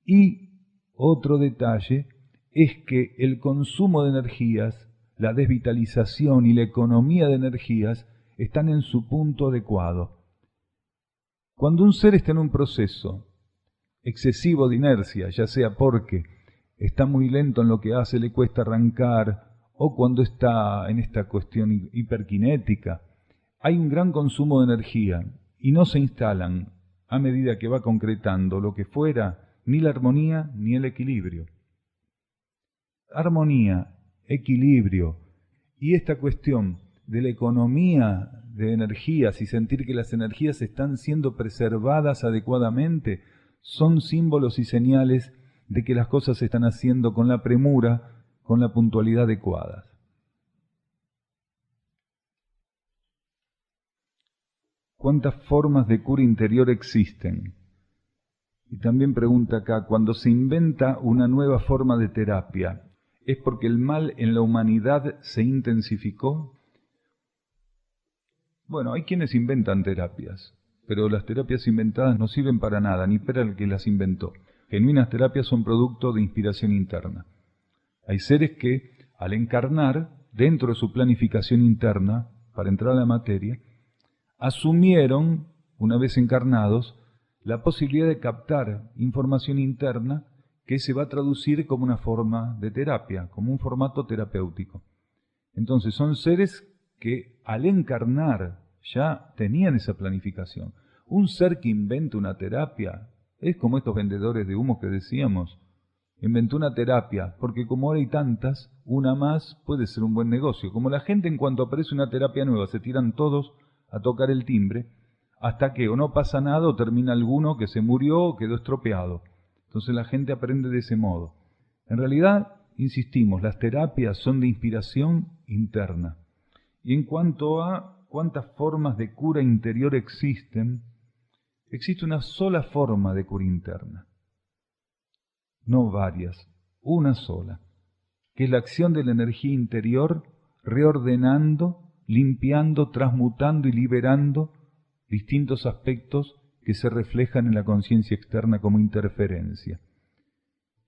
Y otro detalle es que el consumo de energías, la desvitalización y la economía de energías están en su punto adecuado. Cuando un ser está en un proceso excesivo de inercia, ya sea porque está muy lento en lo que hace, le cuesta arrancar, o cuando está en esta cuestión hiperkinética, hay un gran consumo de energía y no se instalan, a medida que va concretando lo que fuera, ni la armonía ni el equilibrio. Armonía, equilibrio y esta cuestión de la economía de energías y sentir que las energías están siendo preservadas adecuadamente son símbolos y señales de que las cosas se están haciendo con la premura, con la puntualidad adecuada. ¿Cuántas formas de cura interior existen? Y también pregunta acá, cuando se inventa una nueva forma de terapia, ¿es porque el mal en la humanidad se intensificó? Bueno, hay quienes inventan terapias, pero las terapias inventadas no sirven para nada, ni para el que las inventó. genuinas terapias son producto de inspiración interna. Hay seres que, al encarnar, dentro de su planificación interna, para entrar a la materia, asumieron, una vez encarnados, la posibilidad de captar información interna que se va a traducir como una forma de terapia, como un formato terapéutico. Entonces son seres que al encarnar ya tenían esa planificación. Un ser que inventa una terapia es como estos vendedores de humo que decíamos. Inventó una terapia, porque como ahora hay tantas, una más puede ser un buen negocio. Como la gente en cuanto aparece una terapia nueva se tiran todos a tocar el timbre, hasta que o no pasa nada o termina alguno que se murió o quedó estropeado. Entonces la gente aprende de ese modo. En realidad, insistimos, las terapias son de inspiración interna. Y en cuanto a cuántas formas de cura interior existen, existe una sola forma de cura interna. No varias, una sola, que es la acción de la energía interior reordenando, limpiando, transmutando y liberando distintos aspectos que se reflejan en la conciencia externa como interferencia.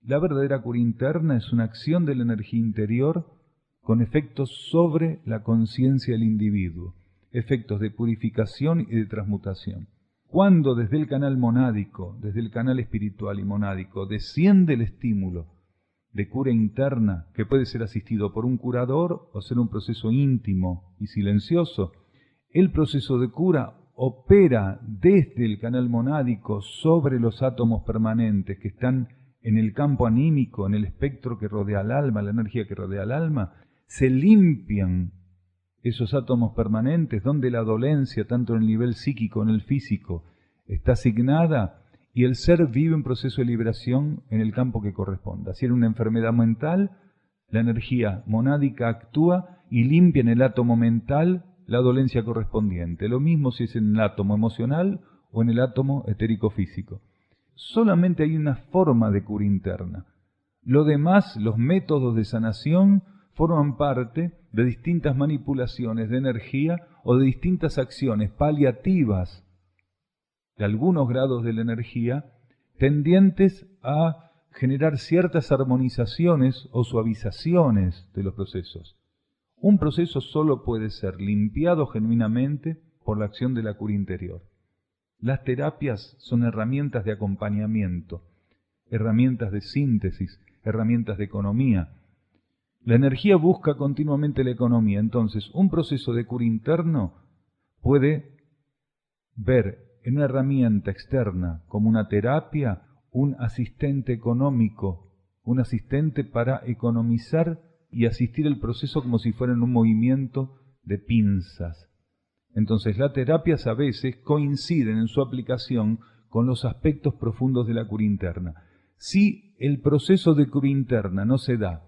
La verdadera cura interna es una acción de la energía interior con efectos sobre la conciencia del individuo, efectos de purificación y de transmutación. Cuando desde el canal monádico, desde el canal espiritual y monádico, desciende el estímulo de cura interna, que puede ser asistido por un curador o ser un proceso íntimo y silencioso, el proceso de cura opera desde el canal monádico sobre los átomos permanentes que están en el campo anímico, en el espectro que rodea al alma, la energía que rodea al alma, se limpian esos átomos permanentes donde la dolencia, tanto en el nivel psíquico como en el físico, está asignada y el ser vive un proceso de liberación en el campo que corresponda. Si era una enfermedad mental, la energía monádica actúa y limpia en el átomo mental la dolencia correspondiente. Lo mismo si es en el átomo emocional o en el átomo etérico-físico. Solamente hay una forma de cura interna. Lo demás, los métodos de sanación, forman parte de distintas manipulaciones de energía o de distintas acciones paliativas de algunos grados de la energía tendientes a generar ciertas armonizaciones o suavizaciones de los procesos. Un proceso solo puede ser limpiado genuinamente por la acción de la cura interior. Las terapias son herramientas de acompañamiento, herramientas de síntesis, herramientas de economía. La energía busca continuamente la economía, entonces un proceso de cura interno puede ver en una herramienta externa como una terapia un asistente económico, un asistente para economizar y asistir el proceso como si fuera en un movimiento de pinzas. Entonces las terapias a veces coinciden en su aplicación con los aspectos profundos de la cura interna. Si el proceso de cura interna no se da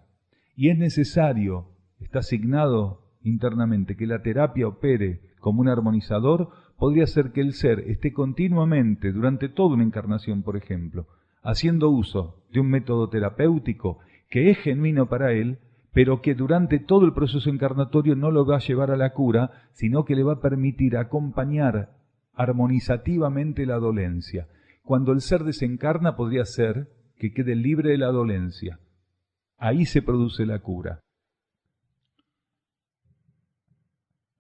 y es necesario, está asignado internamente, que la terapia opere como un armonizador, podría ser que el ser esté continuamente, durante toda una encarnación, por ejemplo, haciendo uso de un método terapéutico que es genuino para él, pero que durante todo el proceso encarnatorio no lo va a llevar a la cura, sino que le va a permitir acompañar armonizativamente la dolencia. Cuando el ser desencarna podría ser que quede libre de la dolencia. Ahí se produce la cura.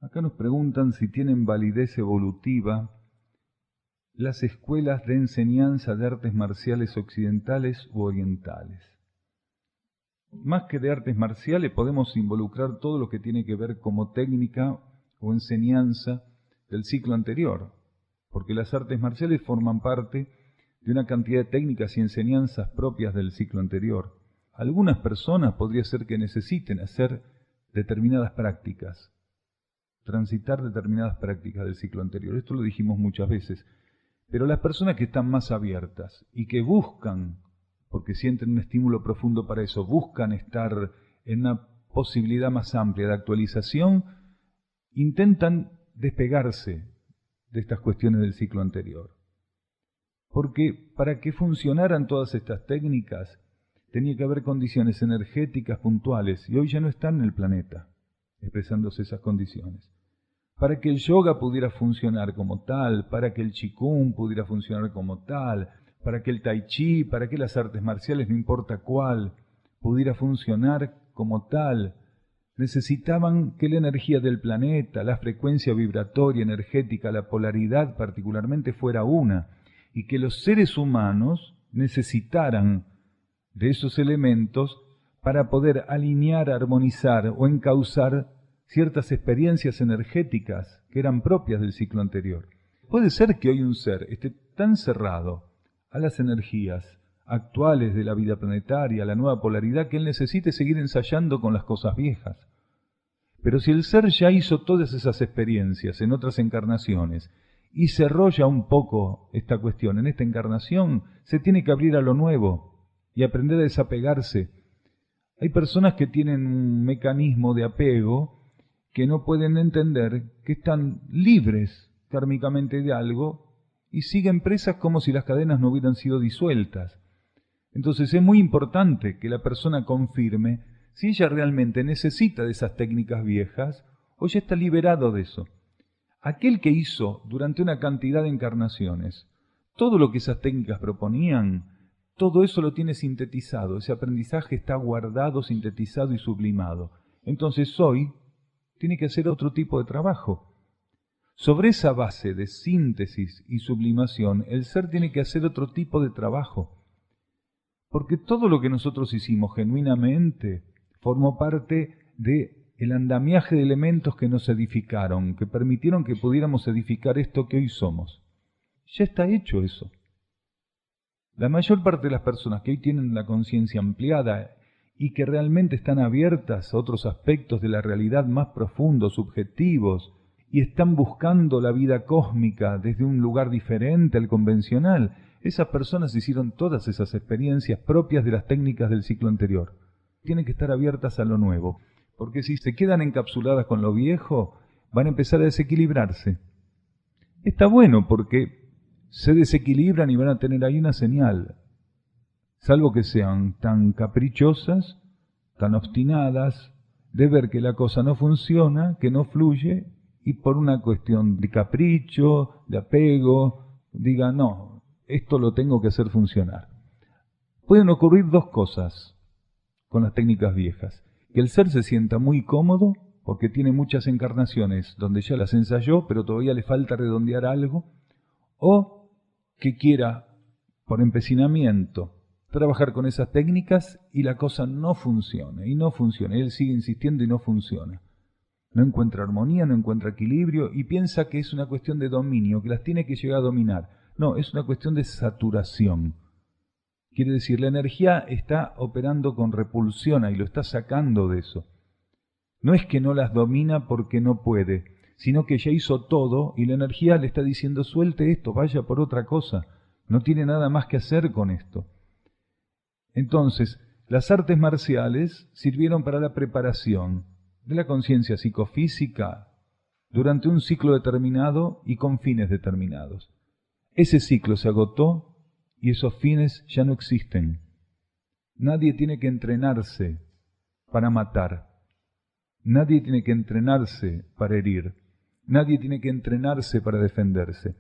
Acá nos preguntan si tienen validez evolutiva las escuelas de enseñanza de artes marciales occidentales u orientales. Más que de artes marciales podemos involucrar todo lo que tiene que ver como técnica o enseñanza del ciclo anterior, porque las artes marciales forman parte de una cantidad de técnicas y enseñanzas propias del ciclo anterior. Algunas personas podría ser que necesiten hacer determinadas prácticas, transitar determinadas prácticas del ciclo anterior. Esto lo dijimos muchas veces. Pero las personas que están más abiertas y que buscan, porque sienten un estímulo profundo para eso, buscan estar en una posibilidad más amplia de actualización, intentan despegarse de estas cuestiones del ciclo anterior. Porque para que funcionaran todas estas técnicas, tenía que haber condiciones energéticas puntuales, y hoy ya no están en el planeta expresándose esas condiciones. Para que el yoga pudiera funcionar como tal, para que el Qigong pudiera funcionar como tal, para que el tai chi, para que las artes marciales, no importa cuál, pudiera funcionar como tal, necesitaban que la energía del planeta, la frecuencia vibratoria, energética, la polaridad particularmente fuera una, y que los seres humanos necesitaran de esos elementos para poder alinear, armonizar o encauzar ciertas experiencias energéticas que eran propias del ciclo anterior. Puede ser que hoy un ser esté tan cerrado a las energías actuales de la vida planetaria, a la nueva polaridad, que él necesite seguir ensayando con las cosas viejas. Pero si el ser ya hizo todas esas experiencias en otras encarnaciones y cerró ya un poco esta cuestión en esta encarnación, se tiene que abrir a lo nuevo y aprender a desapegarse. Hay personas que tienen un mecanismo de apego que no pueden entender que están libres kármicamente de algo y siguen presas como si las cadenas no hubieran sido disueltas. Entonces es muy importante que la persona confirme si ella realmente necesita de esas técnicas viejas o ya está liberado de eso. Aquel que hizo durante una cantidad de encarnaciones todo lo que esas técnicas proponían, todo eso lo tiene sintetizado, ese aprendizaje está guardado, sintetizado y sublimado. Entonces hoy tiene que hacer otro tipo de trabajo. Sobre esa base de síntesis y sublimación, el ser tiene que hacer otro tipo de trabajo. Porque todo lo que nosotros hicimos genuinamente formó parte del andamiaje de elementos que nos edificaron, que permitieron que pudiéramos edificar esto que hoy somos. Ya está hecho eso. La mayor parte de las personas que hoy tienen la conciencia ampliada y que realmente están abiertas a otros aspectos de la realidad más profundos, subjetivos, y están buscando la vida cósmica desde un lugar diferente al convencional, esas personas hicieron todas esas experiencias propias de las técnicas del ciclo anterior. Tienen que estar abiertas a lo nuevo, porque si se quedan encapsuladas con lo viejo, van a empezar a desequilibrarse. Está bueno porque se desequilibran y van a tener ahí una señal, salvo que sean tan caprichosas, tan obstinadas, de ver que la cosa no funciona, que no fluye, y por una cuestión de capricho, de apego, diga, no, esto lo tengo que hacer funcionar. Pueden ocurrir dos cosas con las técnicas viejas. Que el ser se sienta muy cómodo, porque tiene muchas encarnaciones donde ya las ensayó, pero todavía le falta redondear algo, o que quiera, por empecinamiento, trabajar con esas técnicas y la cosa no funcione, y no funciona. Él sigue insistiendo y no funciona. No encuentra armonía, no encuentra equilibrio y piensa que es una cuestión de dominio, que las tiene que llegar a dominar. No, es una cuestión de saturación. Quiere decir, la energía está operando con repulsión y lo está sacando de eso. No es que no las domina porque no puede, sino que ya hizo todo y la energía le está diciendo, suelte esto, vaya por otra cosa. No tiene nada más que hacer con esto. Entonces, las artes marciales sirvieron para la preparación de la conciencia psicofísica durante un ciclo determinado y con fines determinados. Ese ciclo se agotó y esos fines ya no existen. Nadie tiene que entrenarse para matar. Nadie tiene que entrenarse para herir. Nadie tiene que entrenarse para defenderse.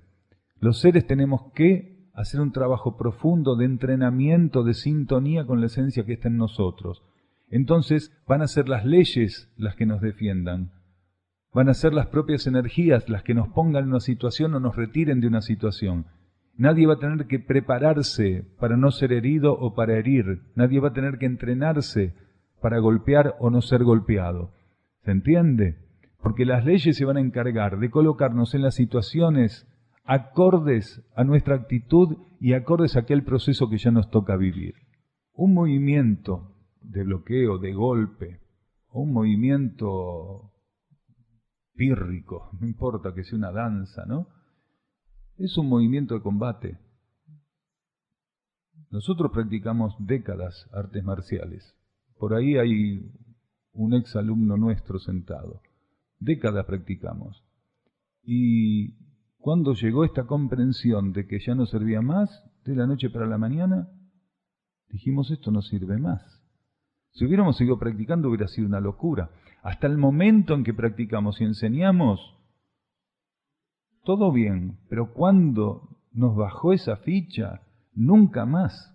Los seres tenemos que hacer un trabajo profundo de entrenamiento, de sintonía con la esencia que está en nosotros. Entonces van a ser las leyes las que nos defiendan. Van a ser las propias energías las que nos pongan en una situación o nos retiren de una situación. Nadie va a tener que prepararse para no ser herido o para herir. Nadie va a tener que entrenarse para golpear o no ser golpeado. ¿Se entiende? Porque las leyes se van a encargar de colocarnos en las situaciones acordes a nuestra actitud y acordes a aquel proceso que ya nos toca vivir. Un movimiento de bloqueo, de golpe, o un movimiento pírrico, no importa que sea una danza, ¿no? Es un movimiento de combate. Nosotros practicamos décadas artes marciales. Por ahí hay un ex alumno nuestro sentado. Décadas practicamos. Y cuando llegó esta comprensión de que ya no servía más, de la noche para la mañana, dijimos, esto no sirve más. Si hubiéramos seguido practicando hubiera sido una locura. Hasta el momento en que practicamos y enseñamos, todo bien, pero cuando nos bajó esa ficha nunca más.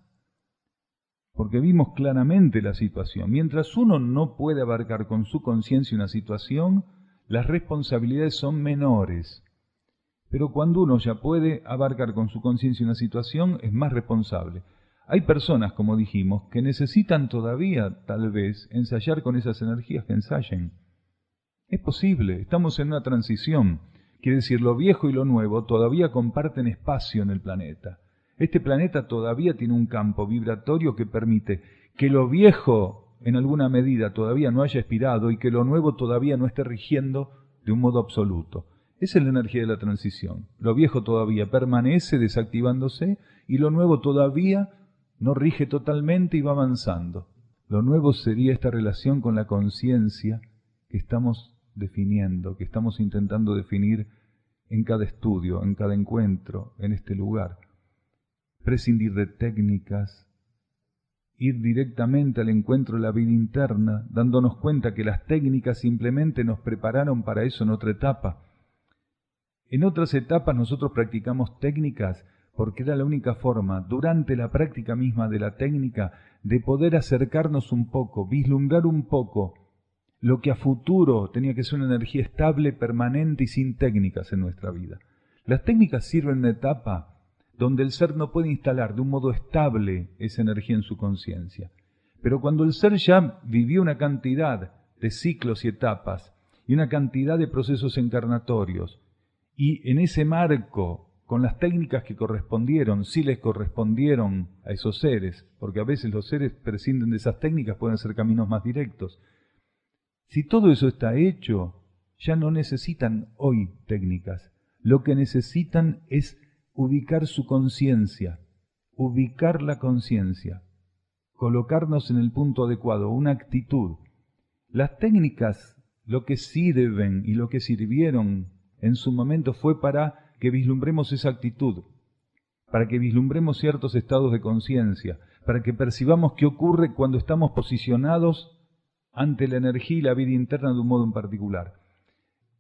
Porque vimos claramente la situación. Mientras uno no puede abarcar con su conciencia una situación, las responsabilidades son menores. Pero cuando uno ya puede abarcar con su conciencia una situación, es más responsable. Hay personas, como dijimos, que necesitan todavía, tal vez, ensayar con esas energías que ensayen. Es posible, estamos en una transición. Quiere decir, lo viejo y lo nuevo todavía comparten espacio en el planeta. Este planeta todavía tiene un campo vibratorio que permite que lo viejo, en alguna medida, todavía no haya expirado y que lo nuevo todavía no esté rigiendo de un modo absoluto. Esa es la energía de la transición. Lo viejo todavía permanece desactivándose y lo nuevo todavía no rige totalmente y va avanzando. Lo nuevo sería esta relación con la conciencia que estamos definiendo, que estamos intentando definir en cada estudio, en cada encuentro, en este lugar. Prescindir de técnicas, ir directamente al encuentro de la vida interna, dándonos cuenta que las técnicas simplemente nos prepararon para eso en otra etapa. En otras etapas nosotros practicamos técnicas porque era la única forma, durante la práctica misma de la técnica, de poder acercarnos un poco, vislumbrar un poco lo que a futuro tenía que ser una energía estable, permanente y sin técnicas en nuestra vida. Las técnicas sirven en una etapa donde el ser no puede instalar de un modo estable esa energía en su conciencia. Pero cuando el ser ya vivió una cantidad de ciclos y etapas y una cantidad de procesos encarnatorios, y en ese marco, con las técnicas que correspondieron, sí les correspondieron a esos seres, porque a veces los seres prescinden de esas técnicas, pueden ser caminos más directos. Si todo eso está hecho, ya no necesitan hoy técnicas. Lo que necesitan es ubicar su conciencia, ubicar la conciencia, colocarnos en el punto adecuado, una actitud. Las técnicas, lo que sirven y lo que sirvieron en su momento fue para que vislumbremos esa actitud, para que vislumbremos ciertos estados de conciencia, para que percibamos qué ocurre cuando estamos posicionados ante la energía y la vida interna de un modo en particular.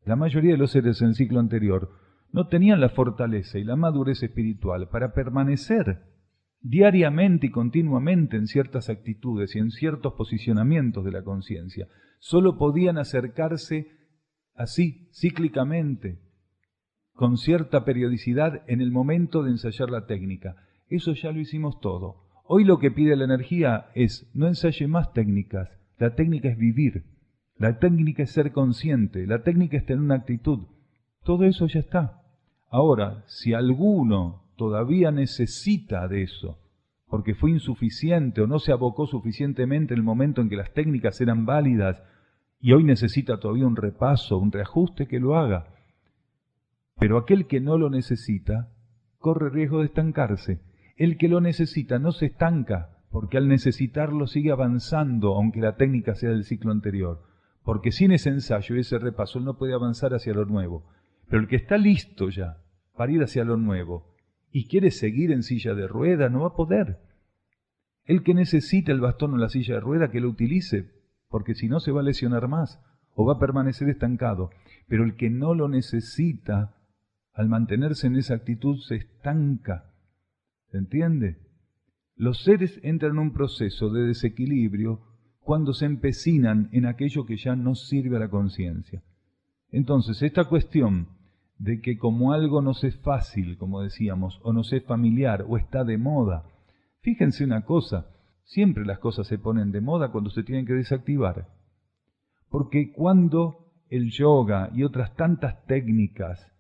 La mayoría de los seres en el ciclo anterior no tenían la fortaleza y la madurez espiritual para permanecer diariamente y continuamente en ciertas actitudes y en ciertos posicionamientos de la conciencia. Solo podían acercarse así, cíclicamente, con cierta periodicidad en el momento de ensayar la técnica. Eso ya lo hicimos todo. Hoy lo que pide la energía es, no ensaye más técnicas, la técnica es vivir, la técnica es ser consciente, la técnica es tener una actitud. Todo eso ya está. Ahora, si alguno todavía necesita de eso, porque fue insuficiente o no se abocó suficientemente en el momento en que las técnicas eran válidas y hoy necesita todavía un repaso, un reajuste, que lo haga. Pero aquel que no lo necesita corre riesgo de estancarse. El que lo necesita no se estanca, porque al necesitarlo sigue avanzando, aunque la técnica sea del ciclo anterior. Porque sin ese ensayo y ese repaso él no puede avanzar hacia lo nuevo. Pero el que está listo ya para ir hacia lo nuevo y quiere seguir en silla de rueda, no va a poder. El que necesita el bastón o la silla de rueda, que lo utilice, porque si no se va a lesionar más o va a permanecer estancado. Pero el que no lo necesita, al mantenerse en esa actitud, se estanca. ¿Se entiende? Los seres entran en un proceso de desequilibrio cuando se empecinan en aquello que ya no sirve a la conciencia. Entonces, esta cuestión de que como algo nos es fácil, como decíamos, o nos es familiar, o está de moda, fíjense una cosa, siempre las cosas se ponen de moda cuando se tienen que desactivar. Porque cuando el yoga y otras tantas técnicas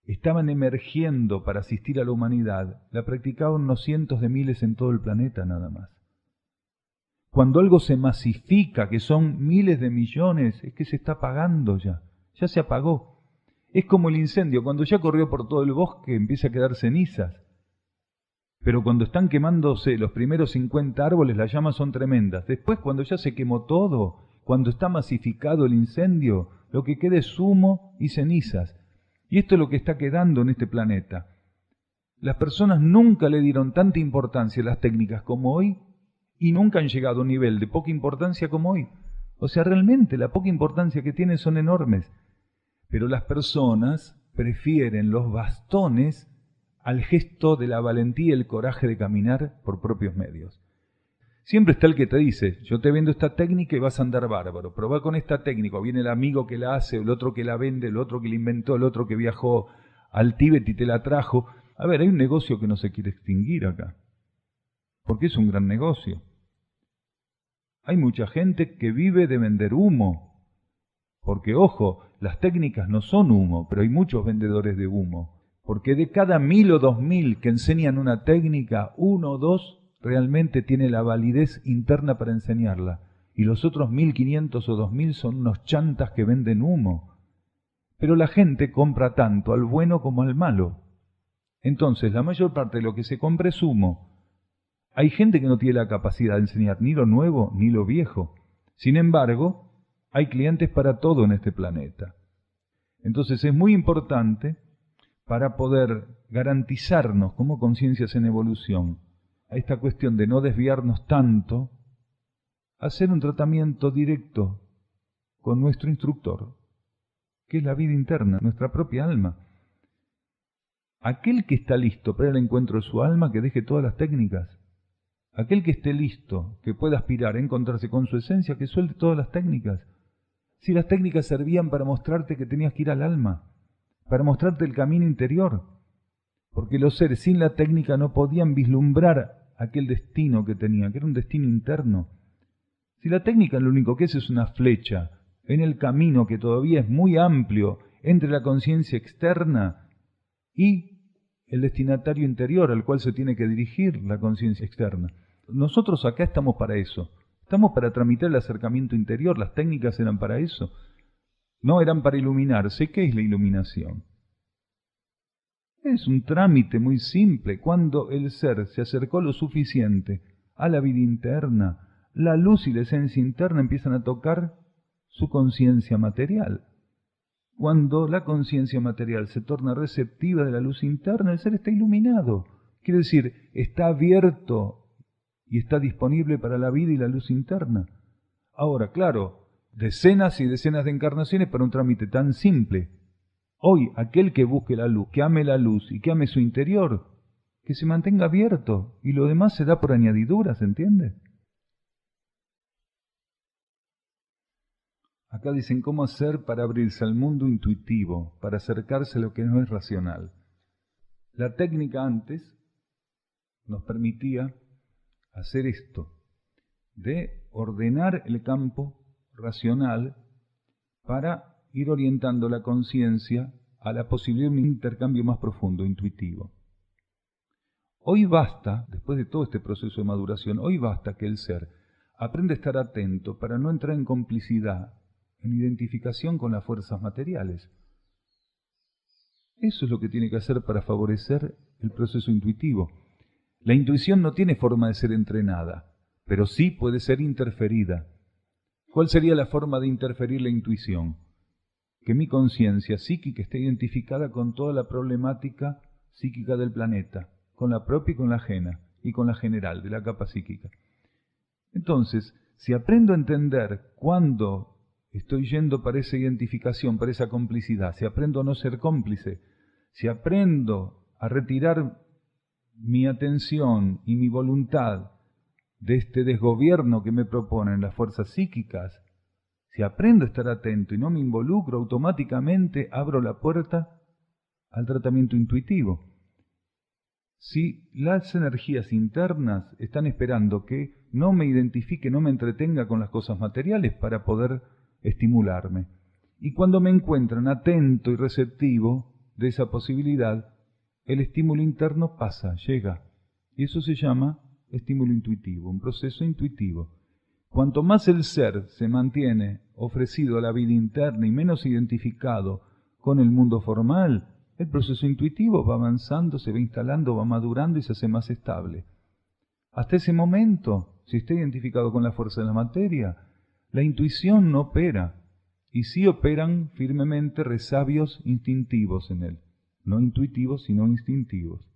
estaban emergiendo para asistir a la humanidad, la practicaban unos cientos de miles en todo el planeta nada más. Cuando algo se masifica, que son miles de millones, es que se está apagando ya se apagó. Es como el incendio, cuando ya corrió por todo el bosque empieza a quedar cenizas. Pero cuando están quemándose los primeros 50 árboles, las llamas son tremendas. Después, cuando ya se quemó todo, cuando está masificado el incendio, lo que queda es humo y cenizas. Y esto es lo que está quedando en este planeta. Las personas nunca le dieron tanta importancia a las técnicas como hoy y nunca han llegado a un nivel de poca importancia como hoy. O sea, realmente la poca importancia que tienen son enormes. Pero las personas prefieren los bastones al gesto de la valentía y el coraje de caminar por propios medios. Siempre está el que te dice, yo te vendo esta técnica y vas a andar bárbaro, probá con esta técnica, viene el amigo que la hace, el otro que la vende, el otro que la inventó, el otro que viajó al Tíbet y te la trajo. A ver, hay un negocio que no se quiere extinguir acá, porque es un gran negocio. Hay mucha gente que vive de vender humo, porque ojo, las técnicas no son humo, pero hay muchos vendedores de humo, porque de cada 1000 o 2000 que enseñan una técnica, 1 o 2 realmente tiene la validez interna para enseñarla, y los otros 1500 o 2000 son unos chantas que venden humo. Pero la gente compra tanto al bueno como al malo. Entonces, la mayor parte de lo que se compra es humo. Hay gente que no tiene la capacidad de enseñar ni lo nuevo ni lo viejo. Sin embargo, hay clientes para todo en este planeta. Entonces, es muy importante para poder garantizarnos como conciencias en evolución a esta cuestión de no desviarnos tanto, hacer un tratamiento directo con nuestro instructor, que es la vida interna, nuestra propia alma. Aquel que está listo para el encuentro de su alma, que deje todas las técnicas. Aquel que esté listo, que pueda aspirar a encontrarse con su esencia, que suelte todas las técnicas. Si las técnicas servían para mostrarte que tenías que ir al alma, para mostrarte el camino interior, porque los seres sin la técnica no podían vislumbrar aquel destino que tenían, que era un destino interno. Si la técnica lo único que es una flecha en el camino que todavía es muy amplio entre la conciencia externa y el destinatario interior al cual se tiene que dirigir la conciencia externa. Nosotros acá estamos para eso, estamos para tramitar el acercamiento interior, las técnicas eran para eso, no eran para iluminarse. ¿Qué es la iluminación? Es un trámite muy simple. Cuando el ser se acercó lo suficiente a la vida interna, la luz y la esencia interna empiezan a tocar su conciencia material. Cuando la conciencia material se torna receptiva de la luz interna, el ser está iluminado. Quiere decir, está abierto y está disponible para la vida y la luz interna. Ahora, claro, decenas y decenas de encarnaciones para un trámite tan simple. Hoy, aquel que busque la luz, que ame la luz y que ame su interior, que se mantenga abierto y lo demás se da por añadidura, ¿se entiende? Acá dicen cómo hacer para abrirse al mundo intuitivo, para acercarse a lo que no es racional. La técnica antes nos permitía hacer esto, de ordenar el campo racional para ir orientando la conciencia a la posibilidad de un intercambio más profundo, intuitivo. Hoy basta, después de todo este proceso de maduración, hoy basta que el ser aprenda a estar atento para no entrar en complicidad, en identificación con las fuerzas materiales. Eso es lo que tiene que hacer para favorecer el proceso intuitivo. La intuición no tiene forma de ser entrenada, pero sí puede ser interferida. ¿Cuál sería la forma de interferir la intuición? Que mi conciencia psíquica esté identificada con toda la problemática psíquica del planeta, con la propia y con la ajena, y con la general, de la capa psíquica. Entonces, si aprendo a entender cuándo estoy yendo para esa identificación, para esa complicidad, si aprendo a no ser cómplice, si aprendo a retirar mi atención y mi voluntad de este desgobierno que me proponen las fuerzas psíquicas, si aprendo a estar atento y no me involucro, automáticamente abro la puerta al tratamiento intuitivo. Si las energías internas están esperando que no me identifique, no me entretenga con las cosas materiales para poder estimularme. Y cuando me encuentran atento y receptivo de esa posibilidad, el estímulo interno pasa, llega. Y eso se llama estímulo intuitivo, un proceso intuitivo. Cuanto más el ser se mantiene ofrecido a la vida interna y menos identificado con el mundo formal, el proceso intuitivo va avanzando, se va instalando, va madurando y se hace más estable. Hasta ese momento, si está identificado con la fuerza de la materia, la intuición no opera, y sí operan firmemente resabios instintivos en él, no intuitivos sino instintivos.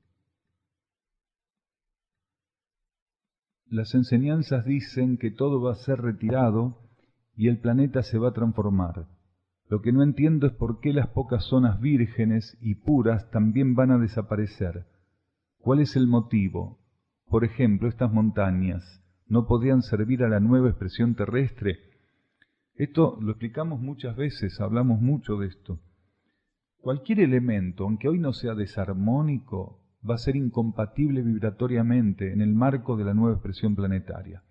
Las enseñanzas dicen que todo va a ser retirado y el planeta se va a transformar. Lo que no entiendo es por qué las pocas zonas vírgenes y puras también van a desaparecer. ¿Cuál es el motivo? Por ejemplo, estas montañas no podrían servir a la nueva expresión terrestre. Esto lo explicamos muchas veces, hablamos mucho de esto. Cualquier elemento, aunque hoy no sea desarmónico, va a ser incompatible vibratoriamente en el marco de la nueva expresión planetaria.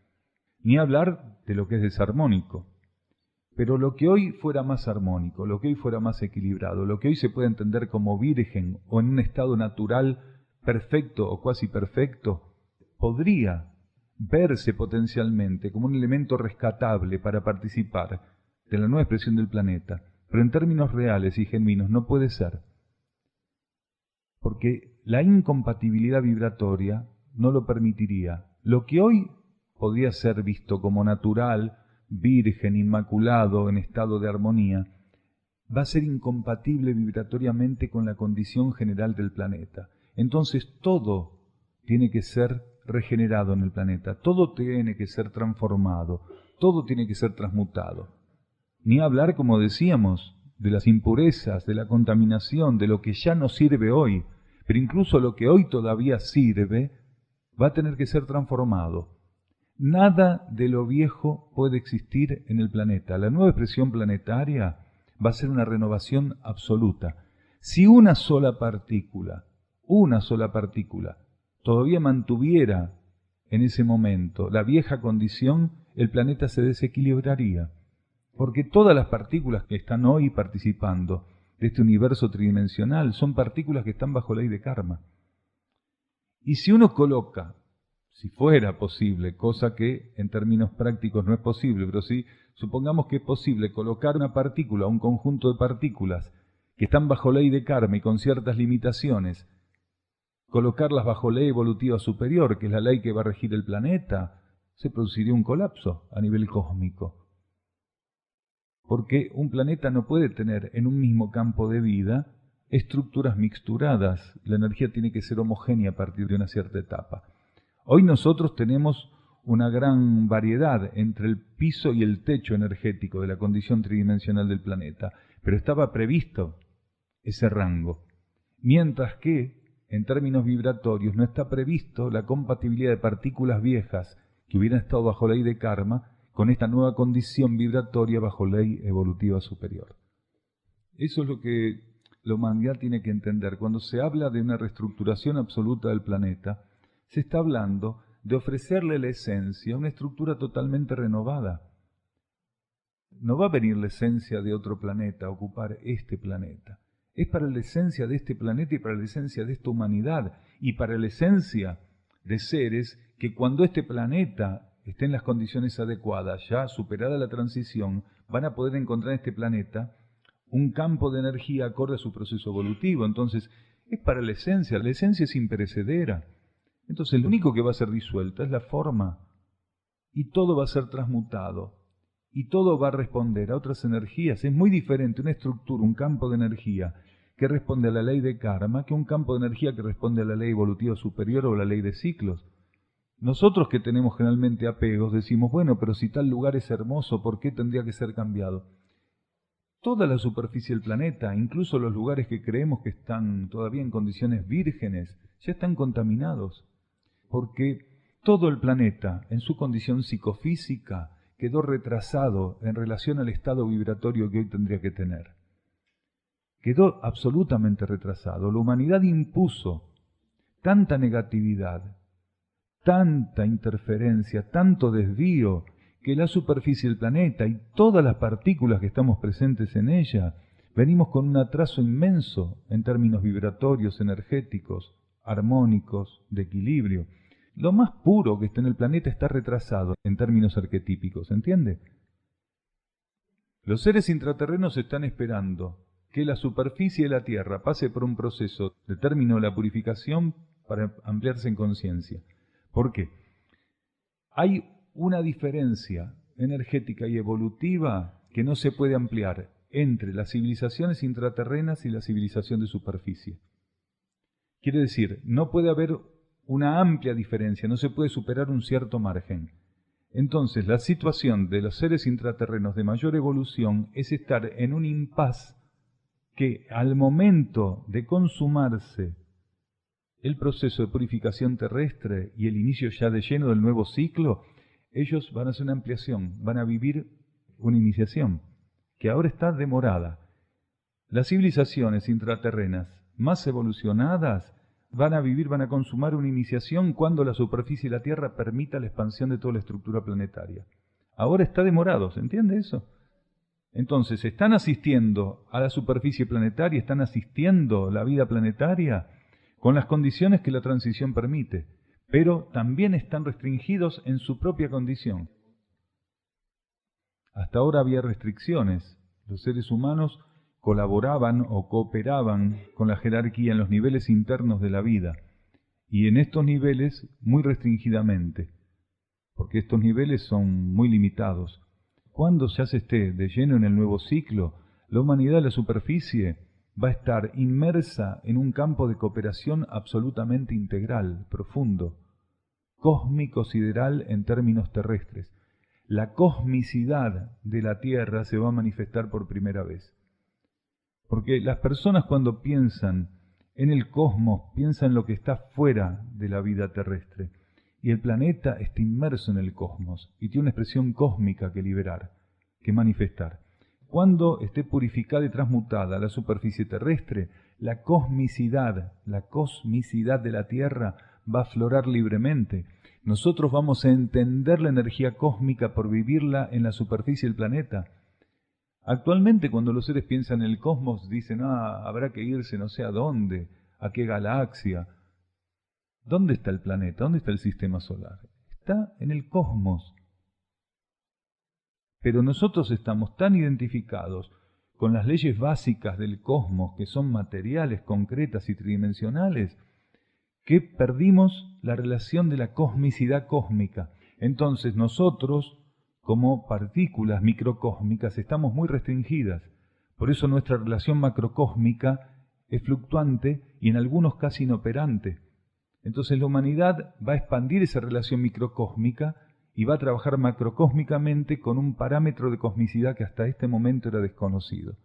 Ni hablar de lo que es desarmónico. Pero lo que hoy fuera más armónico, lo que hoy fuera más equilibrado, lo que hoy se puede entender como virgen o en un estado natural perfecto o cuasi perfecto, podría verse potencialmente como un elemento rescatable para participar de la nueva expresión del planeta, pero en términos reales y genuinos no puede ser, porque la incompatibilidad vibratoria no lo permitiría. Lo que hoy podría ser visto como natural, virgen, inmaculado, en estado de armonía, va a ser incompatible vibratoriamente con la condición general del planeta. Entonces todo tiene que ser regenerado en el planeta, todo tiene que ser transformado, todo tiene que ser transmutado. Ni hablar, como decíamos, de las impurezas, de la contaminación, de lo que ya no sirve hoy, pero incluso lo que hoy todavía sirve va a tener que ser transformado. Nada de lo viejo puede existir en el planeta. La nueva expresión planetaria va a ser una renovación absoluta. Si una sola partícula, todavía mantuviera en ese momento la vieja condición, el planeta se desequilibraría. Porque todas las partículas que están hoy participando de este universo tridimensional son partículas que están bajo ley de karma. Y si uno coloca, si fuera posible, cosa que en términos prácticos no es posible, pero si supongamos que es posible colocar una partícula, un conjunto de partículas que están bajo ley de karma y con ciertas limitaciones, colocarlas bajo ley evolutiva superior, que es la ley que va a regir el planeta, se produciría un colapso a nivel cósmico. Porque un planeta no puede tener en un mismo campo de vida estructuras mixturadas. La energía tiene que ser homogénea a partir de una cierta etapa. Hoy nosotros tenemos una gran variedad entre el piso y el techo energético de la condición tridimensional del planeta, pero estaba previsto ese rango. Mientras que, en términos vibratorios, no está previsto la compatibilidad de partículas viejas que hubieran estado bajo ley de karma con esta nueva condición vibratoria bajo ley evolutiva superior. Eso es lo que la humanidad tiene que entender. Cuando se habla de una reestructuración absoluta del planeta, se está hablando de ofrecerle la esencia, una estructura totalmente renovada. No va a venir la esencia de otro planeta a ocupar este planeta. Es para la esencia de este planeta y para la esencia de esta humanidad y para la esencia de seres que cuando este planeta esté en las condiciones adecuadas, ya superada la transición, van a poder encontrar en este planeta un campo de energía acorde a su proceso evolutivo. Entonces, es para la esencia es imperecedera. Entonces, lo único que va a ser disuelta es la forma, y todo va a ser transmutado, y todo va a responder a otras energías. Es muy diferente una estructura, un campo de energía que responde a la ley de karma, que un campo de energía que responde a la ley evolutiva superior o la ley de ciclos. Nosotros que tenemos generalmente apegos decimos, bueno, pero si tal lugar es hermoso, ¿por qué tendría que ser cambiado? Toda la superficie del planeta, incluso los lugares que creemos que están todavía en condiciones vírgenes, ya están contaminados, porque todo el planeta, en su condición psicofísica, quedó retrasado en relación al estado vibratorio que hoy tendría que tener. Quedó absolutamente retrasado. La humanidad impuso tanta negatividad, tanta interferencia, tanto desvío, que la superficie del planeta y todas las partículas que estamos presentes en ella, venimos con un atraso inmenso en términos vibratorios, energéticos, armónicos, de equilibrio. Lo más puro que está en el planeta está retrasado en términos arquetípicos, ¿entiende? Los seres intraterrenos están esperando que la superficie de la Tierra pase por un proceso de término de la purificación para ampliarse en conciencia. ¿Por qué? Hay una diferencia energética y evolutiva que no se puede ampliar entre las civilizaciones intraterrenas y la civilización de superficie. Quiere decir, no puede haber una amplia diferencia, no se puede superar un cierto margen. Entonces, la situación de los seres intraterrenos de mayor evolución es estar en un impas que al momento de consumarse el proceso de purificación terrestre y el inicio ya de lleno del nuevo ciclo, ellos van a hacer una ampliación, van a vivir una iniciación que ahora está demorada. Las civilizaciones intraterrenas más evolucionadas van a consumar una iniciación cuando la superficie de la Tierra permita la expansión de toda la estructura planetaria. Ahora está demorado, ¿se entiende eso? Entonces, están asistiendo a la superficie planetaria, están asistiendo a la vida planetaria con las condiciones que la transición permite, pero también están restringidos en su propia condición. Hasta ahora había restricciones. Los seres humanos colaboraban o cooperaban con la jerarquía en los niveles internos de la vida, y en estos niveles muy restringidamente, porque estos niveles son muy limitados. Cuando ya se esté de lleno en el nuevo ciclo, la humanidad de la superficie va a estar inmersa en un campo de cooperación absolutamente integral, profundo, cósmico, sideral en términos terrestres. La cosmicidad de la Tierra se va a manifestar por primera vez. Porque las personas cuando piensan en el cosmos, piensan en lo que está fuera de la vida terrestre. Y el planeta está inmerso en el cosmos y tiene una expresión cósmica que liberar, que manifestar. Cuando esté purificada y transmutada la superficie terrestre, la cosmicidad de la Tierra va a aflorar libremente. Nosotros vamos a entender la energía cósmica por vivirla en la superficie del planeta. Actualmente, cuando los seres piensan en el cosmos, dicen, habrá que irse no sé a dónde, a qué galaxia. ¿Dónde está el planeta? ¿Dónde está el sistema solar? Está en el cosmos. Pero nosotros estamos tan identificados con las leyes básicas del cosmos, que son materiales, concretas y tridimensionales, que perdimos la relación de la cosmicidad cósmica. Entonces nosotros, como partículas microcósmicas, estamos muy restringidas. Por eso nuestra relación macrocósmica es fluctuante y en algunos casi inoperante. Entonces la humanidad va a expandir esa relación microcósmica y va a trabajar macrocósmicamente con un parámetro de cosmicidad que hasta este momento era desconocido.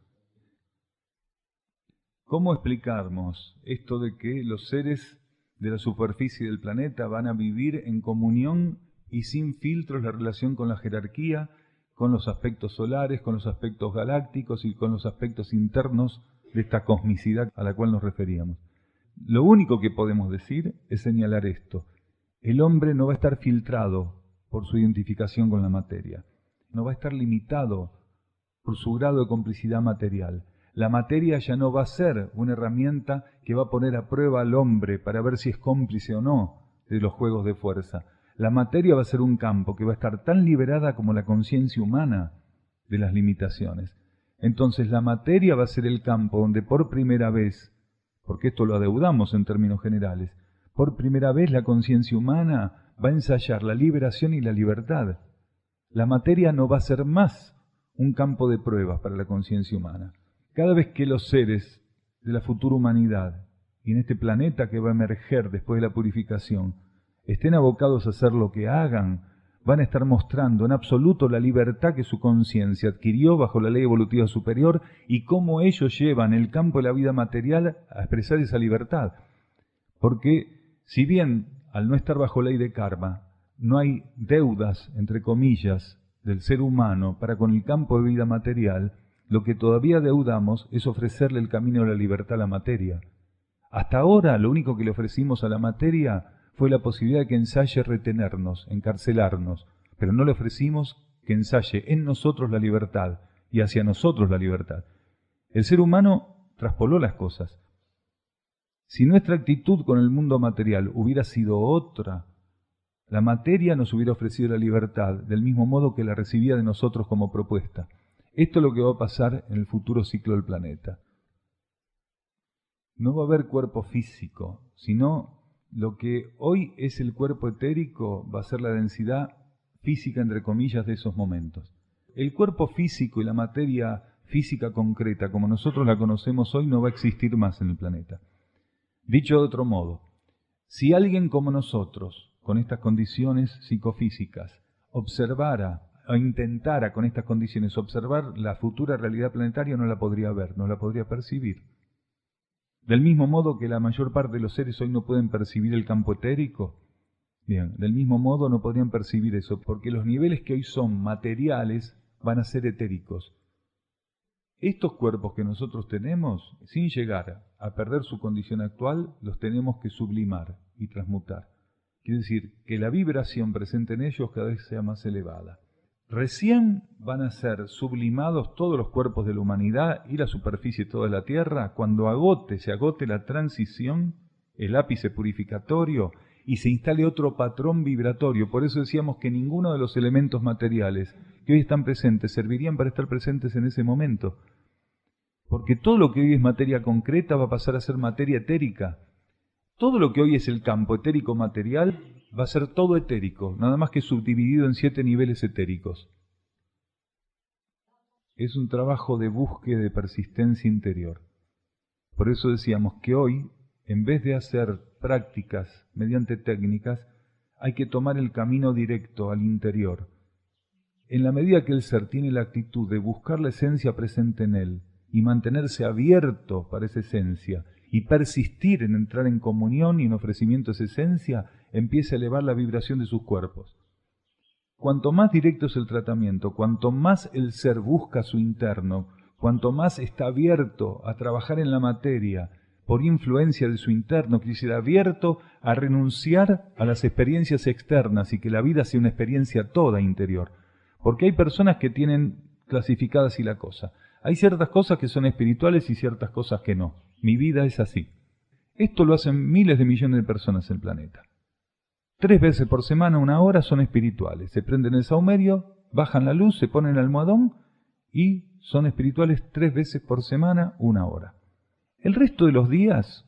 ¿Cómo explicamos esto de que los seres de la superficie del planeta van a vivir en comunión y sin filtros la relación con la jerarquía, con los aspectos solares, con los aspectos galácticos y con los aspectos internos de esta cosmicidad a la cual nos referíamos? Lo único que podemos decir es señalar esto. El hombre no va a estar filtrado por su identificación con la materia. No va a estar limitado por su grado de complicidad material. La materia ya no va a ser una herramienta que va a poner a prueba al hombre para ver si es cómplice o no de los juegos de fuerza. La materia va a ser un campo que va a estar tan liberada como la conciencia humana de las limitaciones. Entonces la materia va a ser el campo donde por primera vez, porque esto lo adeudamos en términos generales, por primera vez la conciencia humana va a ensayar la liberación y la libertad. La materia no va a ser más un campo de pruebas para la conciencia humana. Cada vez que los seres de la futura humanidad y en este planeta que va a emerger después de la purificación estén abocados a hacer lo que hagan, van a estar mostrando en absoluto la libertad que su conciencia adquirió bajo la ley evolutiva superior y cómo ellos llevan el campo de la vida material a expresar esa libertad. Porque si bien al no estar bajo ley de karma, no hay deudas, entre comillas, del ser humano para con el campo de vida material, lo que todavía deudamos es ofrecerle el camino de la libertad a la materia. Hasta ahora lo único que le ofrecimos a la materia fue la posibilidad de que ensaye retenernos, encarcelarnos, pero no le ofrecimos que ensaye en nosotros la libertad y hacia nosotros la libertad. El ser humano traspoló las cosas. Si nuestra actitud con el mundo material hubiera sido otra, la materia nos hubiera ofrecido la libertad del mismo modo que la recibía de nosotros como propuesta. Esto es lo que va a pasar en el futuro ciclo del planeta. No va a haber cuerpo físico, sino lo que hoy es el cuerpo etérico va a ser la densidad física, entre comillas, de esos momentos. El cuerpo físico y la materia física concreta, como nosotros la conocemos hoy, no va a existir más en el planeta. Dicho de otro modo, si alguien como nosotros, con estas condiciones psicofísicas, observara o intentara con estas condiciones observar la futura realidad planetaria, no la podría ver, no la podría percibir. Del mismo modo que la mayor parte de los seres hoy no pueden percibir el campo etérico, bien, del mismo modo no podrían percibir eso, porque los niveles que hoy son materiales van a ser etéricos. Estos cuerpos que nosotros tenemos, sin llegar a perder su condición actual, los tenemos que sublimar y transmutar. Quiere decir que la vibración presente en ellos cada vez sea más elevada. Recién van a ser sublimados todos los cuerpos de la humanidad y la superficie toda la Tierra cuando se agote la transición, el ápice purificatorio, y se instale otro patrón vibratorio. Por eso decíamos que ninguno de los elementos materiales que hoy están presentes servirían para estar presentes en ese momento. Porque todo lo que hoy es materia concreta va a pasar a ser materia etérica. Todo lo que hoy es el campo etérico material va a ser todo etérico, nada más que subdividido en 7 niveles etéricos. Es un trabajo de búsqueda de persistencia interior. Por eso decíamos que hoy, en vez de hacer prácticas mediante técnicas, hay que tomar el camino directo al interior. En la medida que el ser tiene la actitud de buscar la esencia presente en él y mantenerse abierto para esa esencia y persistir en entrar en comunión y en ofrecimiento a esa esencia, empieza a elevar la vibración de sus cuerpos. Cuanto más directo es el tratamiento, cuanto más el ser busca su interno, cuanto más está abierto a trabajar en la materia por influencia de su interno, quiere decir abierto a renunciar a las experiencias externas y que la vida sea una experiencia toda interior. Porque hay personas que tienen clasificada así la cosa. Hay ciertas cosas que son espirituales y ciertas cosas que no. Mi vida es así. Esto lo hacen miles de millones de personas en el planeta. 3 veces por semana, 1 hora, son espirituales. Se prenden el saumerio, bajan la luz, se ponen el almohadón y son espirituales 3 veces por semana, 1 hora. El resto de los días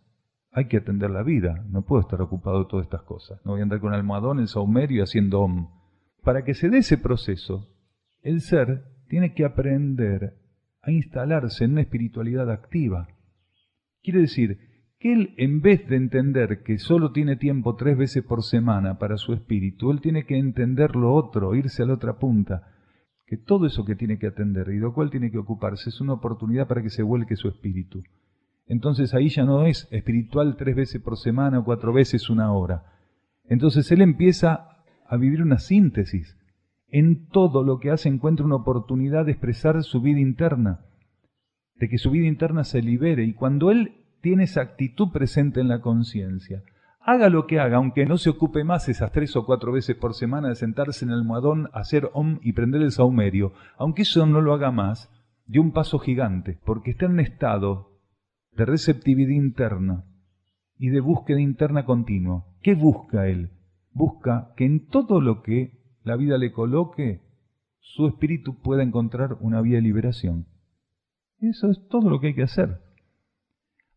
hay que atender la vida. No puedo estar ocupado de todas estas cosas. No voy a andar con el almohadón, el saumerio y haciendo om. Para que se dé ese proceso, el ser tiene que aprender a instalarse en una espiritualidad activa. Quiere decir que él, en vez de entender que solo tiene tiempo 3 veces por semana para su espíritu, él tiene que entender lo otro, irse a la otra punta, que todo eso que tiene que atender y de lo cual tiene que ocuparse es una oportunidad para que se vuelque su espíritu. Entonces ahí ya no es espiritual 3 veces por semana o 4 veces 1 hora. Entonces él empieza a vivir una síntesis. En todo lo que hace encuentra una oportunidad de expresar su vida interna, de que su vida interna se libere. Y cuando él tiene esa actitud presente en la conciencia, haga lo que haga, aunque no se ocupe más esas 3 o 4 veces por semana de sentarse en el almohadón, hacer om y prender el saumerio, aunque eso no lo haga más, dio un paso gigante, porque está en un estado de receptividad interna y de búsqueda interna continua. ¿Qué busca él? Busca que en todo lo que la vida le coloque, su espíritu pueda encontrar una vía de liberación. Eso es todo lo que hay que hacer.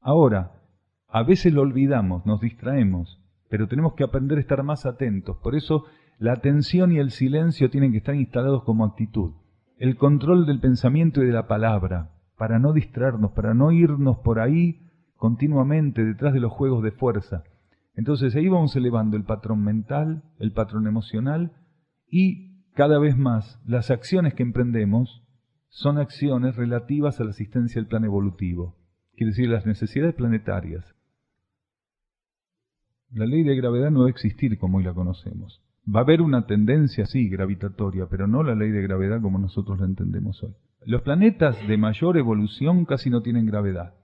Ahora, a veces lo olvidamos, nos distraemos, pero tenemos que aprender a estar más atentos. Por eso la atención y el silencio tienen que estar instalados como actitud. El control del pensamiento y de la palabra, para no distraernos, para no irnos por ahí continuamente detrás de los juegos de fuerza. Entonces ahí vamos elevando el patrón mental, el patrón emocional, y cada vez más las acciones que emprendemos son acciones relativas a la asistencia del plan evolutivo, quiere decir las necesidades planetarias. La ley de gravedad no va a existir como hoy la conocemos. Va a haber una tendencia, sí, gravitatoria, pero no la ley de gravedad como nosotros la entendemos hoy. Los planetas de mayor evolución casi no tienen gravedad.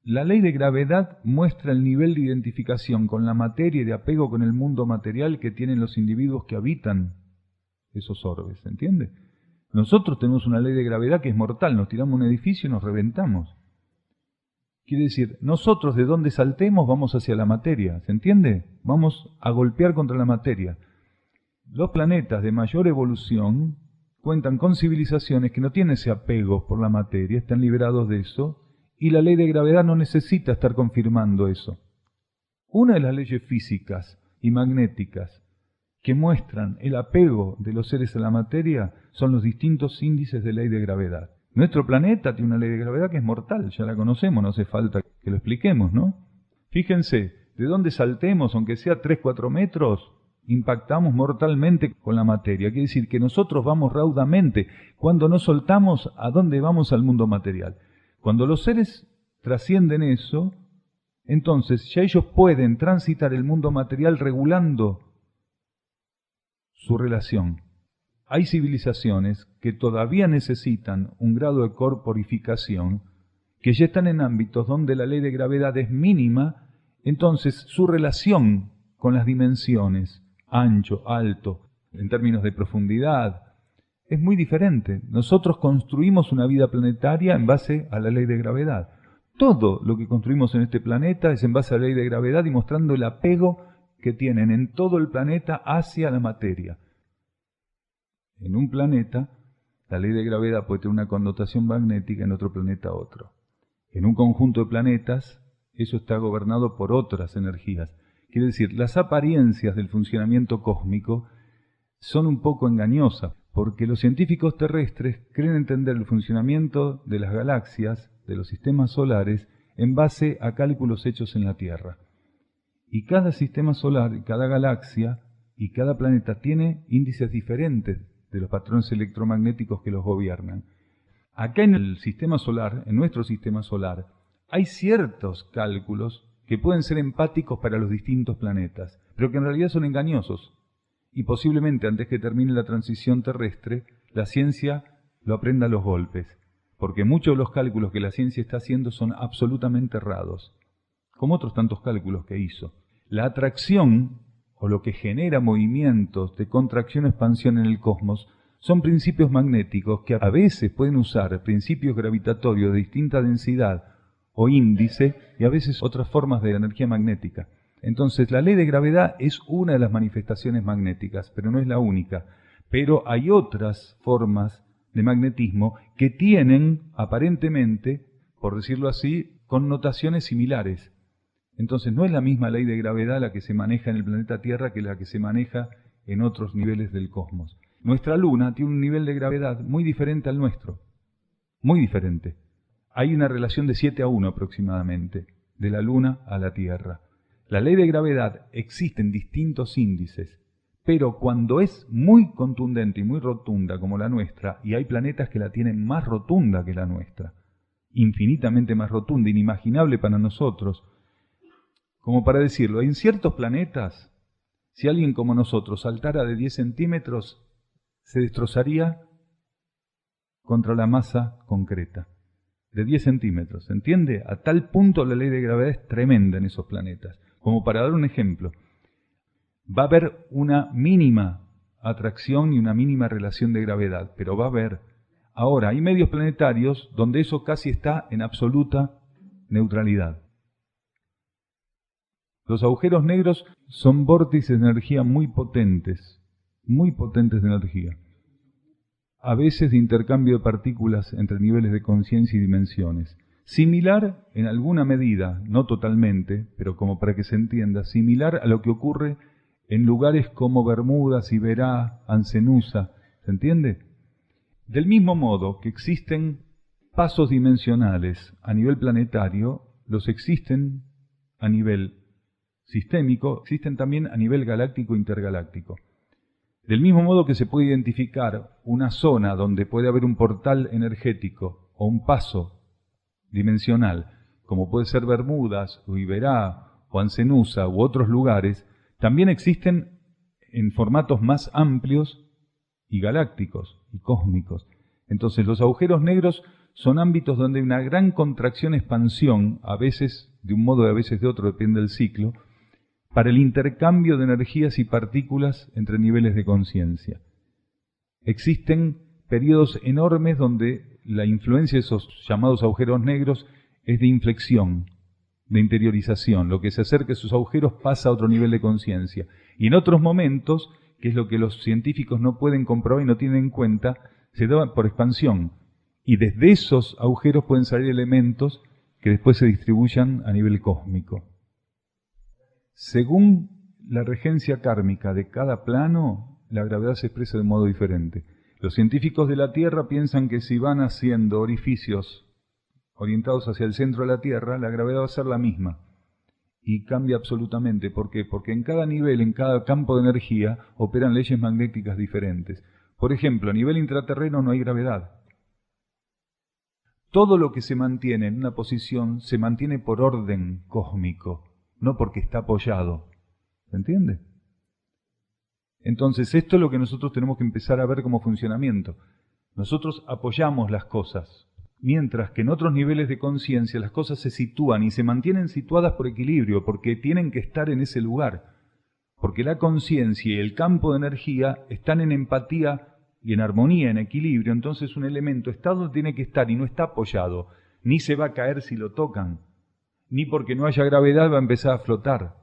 La ley de gravedad muestra el nivel de identificación con la materia y de apego con el mundo material que tienen los individuos que habitan esos orbes, ¿se entiende? Nosotros tenemos una ley de gravedad que es mortal, nos tiramos a un edificio y nos reventamos. Quiere decir, nosotros de donde saltemos vamos hacia la materia, ¿se entiende? Vamos a golpear contra la materia. Los planetas de mayor evolución cuentan con civilizaciones que no tienen ese apego por la materia, están liberados de eso, y la ley de gravedad no necesita estar confirmando eso. Una de las leyes físicas y magnéticas que muestran el apego de los seres a la materia son los distintos índices de ley de gravedad. Nuestro planeta tiene una ley de gravedad que es mortal, ya la conocemos, no hace falta que lo expliquemos, ¿no? Fíjense, de donde saltemos, aunque sea 3-4 metros, impactamos mortalmente con la materia. Quiere decir que nosotros vamos raudamente. Cuando nos soltamos, ¿a dónde vamos? Al mundo material. Cuando los seres trascienden eso, Entonces ya ellos pueden transitar el mundo material regulando su relación. Hay civilizaciones que todavía necesitan un grado de corporificación, que ya están en ámbitos donde la ley de gravedad es mínima, entonces su relación con las dimensiones, ancho, alto, en términos de profundidad, es muy diferente. Nosotros construimos una vida planetaria en base a la ley de gravedad. Todo lo que construimos en este planeta es en base a la ley de gravedad y mostrando el apego que tienen en todo el planeta hacia la materia. En un planeta, la ley de gravedad puede tener una connotación magnética, en otro planeta otro. En un conjunto de planetas, eso está gobernado por otras energías. Quiere decir, las apariencias del funcionamiento cósmico son un poco engañosas, porque los científicos terrestres creen entender el funcionamiento de las galaxias, de los sistemas solares, en base a cálculos hechos en la Tierra. Y cada sistema solar, cada galaxia y cada planeta tiene índices diferentes de los patrones electromagnéticos que los gobiernan. Acá en el sistema solar, en nuestro sistema solar, hay ciertos cálculos que pueden ser empáticos para los distintos planetas, pero que en realidad son engañosos. Y posiblemente antes que termine la transición terrestre, la ciencia lo aprenda a los golpes, porque muchos de los cálculos que la ciencia está haciendo son absolutamente errados, como otros tantos cálculos que hizo. La atracción, o lo que genera movimientos de contracción o expansión en el cosmos, son principios magnéticos que a veces pueden usar principios gravitatorios de distinta densidad o índice y a veces otras formas de energía magnética. Entonces, la ley de gravedad es una de las manifestaciones magnéticas, pero no es la única. Pero hay otras formas de magnetismo que tienen, aparentemente, por decirlo así, connotaciones similares. Entonces, no es la misma ley de gravedad la que se maneja en el planeta Tierra que la que se maneja en otros niveles del cosmos. Nuestra Luna tiene un nivel de gravedad muy diferente al nuestro, muy diferente. Hay una relación de 7:1 aproximadamente, de la Luna a la Tierra. La ley de gravedad existe en distintos índices, pero cuando es muy contundente y muy rotunda como la nuestra, y hay planetas que la tienen más rotunda que la nuestra, infinitamente más rotunda, inimaginable para nosotros, como para decirlo, en ciertos planetas, si alguien como nosotros saltara de 10 centímetros, se destrozaría contra la masa concreta, de 10 centímetros, ¿se entiende? A tal punto la ley de gravedad es tremenda en esos planetas. Como para dar un ejemplo, va a haber una mínima atracción y una mínima relación de gravedad, pero va a haber. Ahora, hay medios planetarios donde eso casi está en absoluta neutralidad. Los agujeros negros son vórtices de energía muy potentes de energía. A veces de intercambio de partículas entre niveles de conciencia y dimensiones. Similar en alguna medida, no totalmente, pero como para que se entienda, similar a lo que ocurre en lugares como Bermudas, Iberá, Ancenusa, ¿se entiende? Del mismo modo que existen pasos dimensionales a nivel planetario, los existen a nivel sistémico, existen también a nivel galáctico e intergaláctico. Del mismo modo que se puede identificar una zona donde puede haber un portal energético o un paso dimensional, como puede ser Bermudas, o Iberá, o Ancenusa, u otros lugares, también existen en formatos más amplios y galácticos y cósmicos. Entonces los agujeros negros son ámbitos donde hay una gran contracción-expansión, a veces de un modo y a veces de otro, depende del ciclo, para el intercambio de energías y partículas entre niveles de conciencia. Existen periodos enormes donde la influencia de esos llamados agujeros negros es de inflexión, de interiorización. Lo que se acerca a esos agujeros pasa a otro nivel de conciencia. Y en otros momentos, que es lo que los científicos no pueden comprobar y no tienen en cuenta, se da por expansión. Y desde esos agujeros pueden salir elementos que después se distribuyan a nivel cósmico. Según la regencia kármica de cada plano, la gravedad se expresa de un modo diferente. Los científicos de la Tierra piensan que si van haciendo orificios orientados hacia el centro de la Tierra, la gravedad va a ser la misma. Y cambia absolutamente. ¿Por qué? Porque en cada nivel, en cada campo de energía, operan leyes magnéticas diferentes. Por ejemplo, a nivel intraterreno no hay gravedad. Todo lo que se mantiene en una posición se mantiene por orden cósmico, no porque está apoyado. ¿Se entiende? Entonces, esto es lo que nosotros tenemos que empezar a ver como funcionamiento. Nosotros apoyamos las cosas, mientras que en otros niveles de conciencia las cosas se sitúan y se mantienen situadas por equilibrio, porque tienen que estar en ese lugar. Porque la conciencia y el campo de energía están en empatía y en armonía, en equilibrio. Entonces un elemento estado tiene que estar y no está apoyado, ni se va a caer si lo tocan, ni porque no haya gravedad va a empezar a flotar.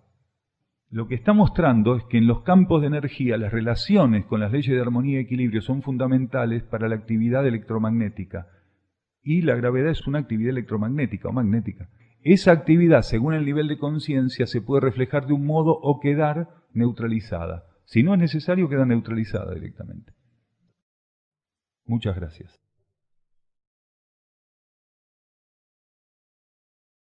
Lo que está mostrando es que en los campos de energía las relaciones con las leyes de armonía y equilibrio son fundamentales para la actividad electromagnética. Y la gravedad es una actividad electromagnética o magnética. Esa actividad, según el nivel de conciencia, se puede reflejar de un modo o quedar neutralizada. Si no es necesario, queda neutralizada directamente. Muchas gracias.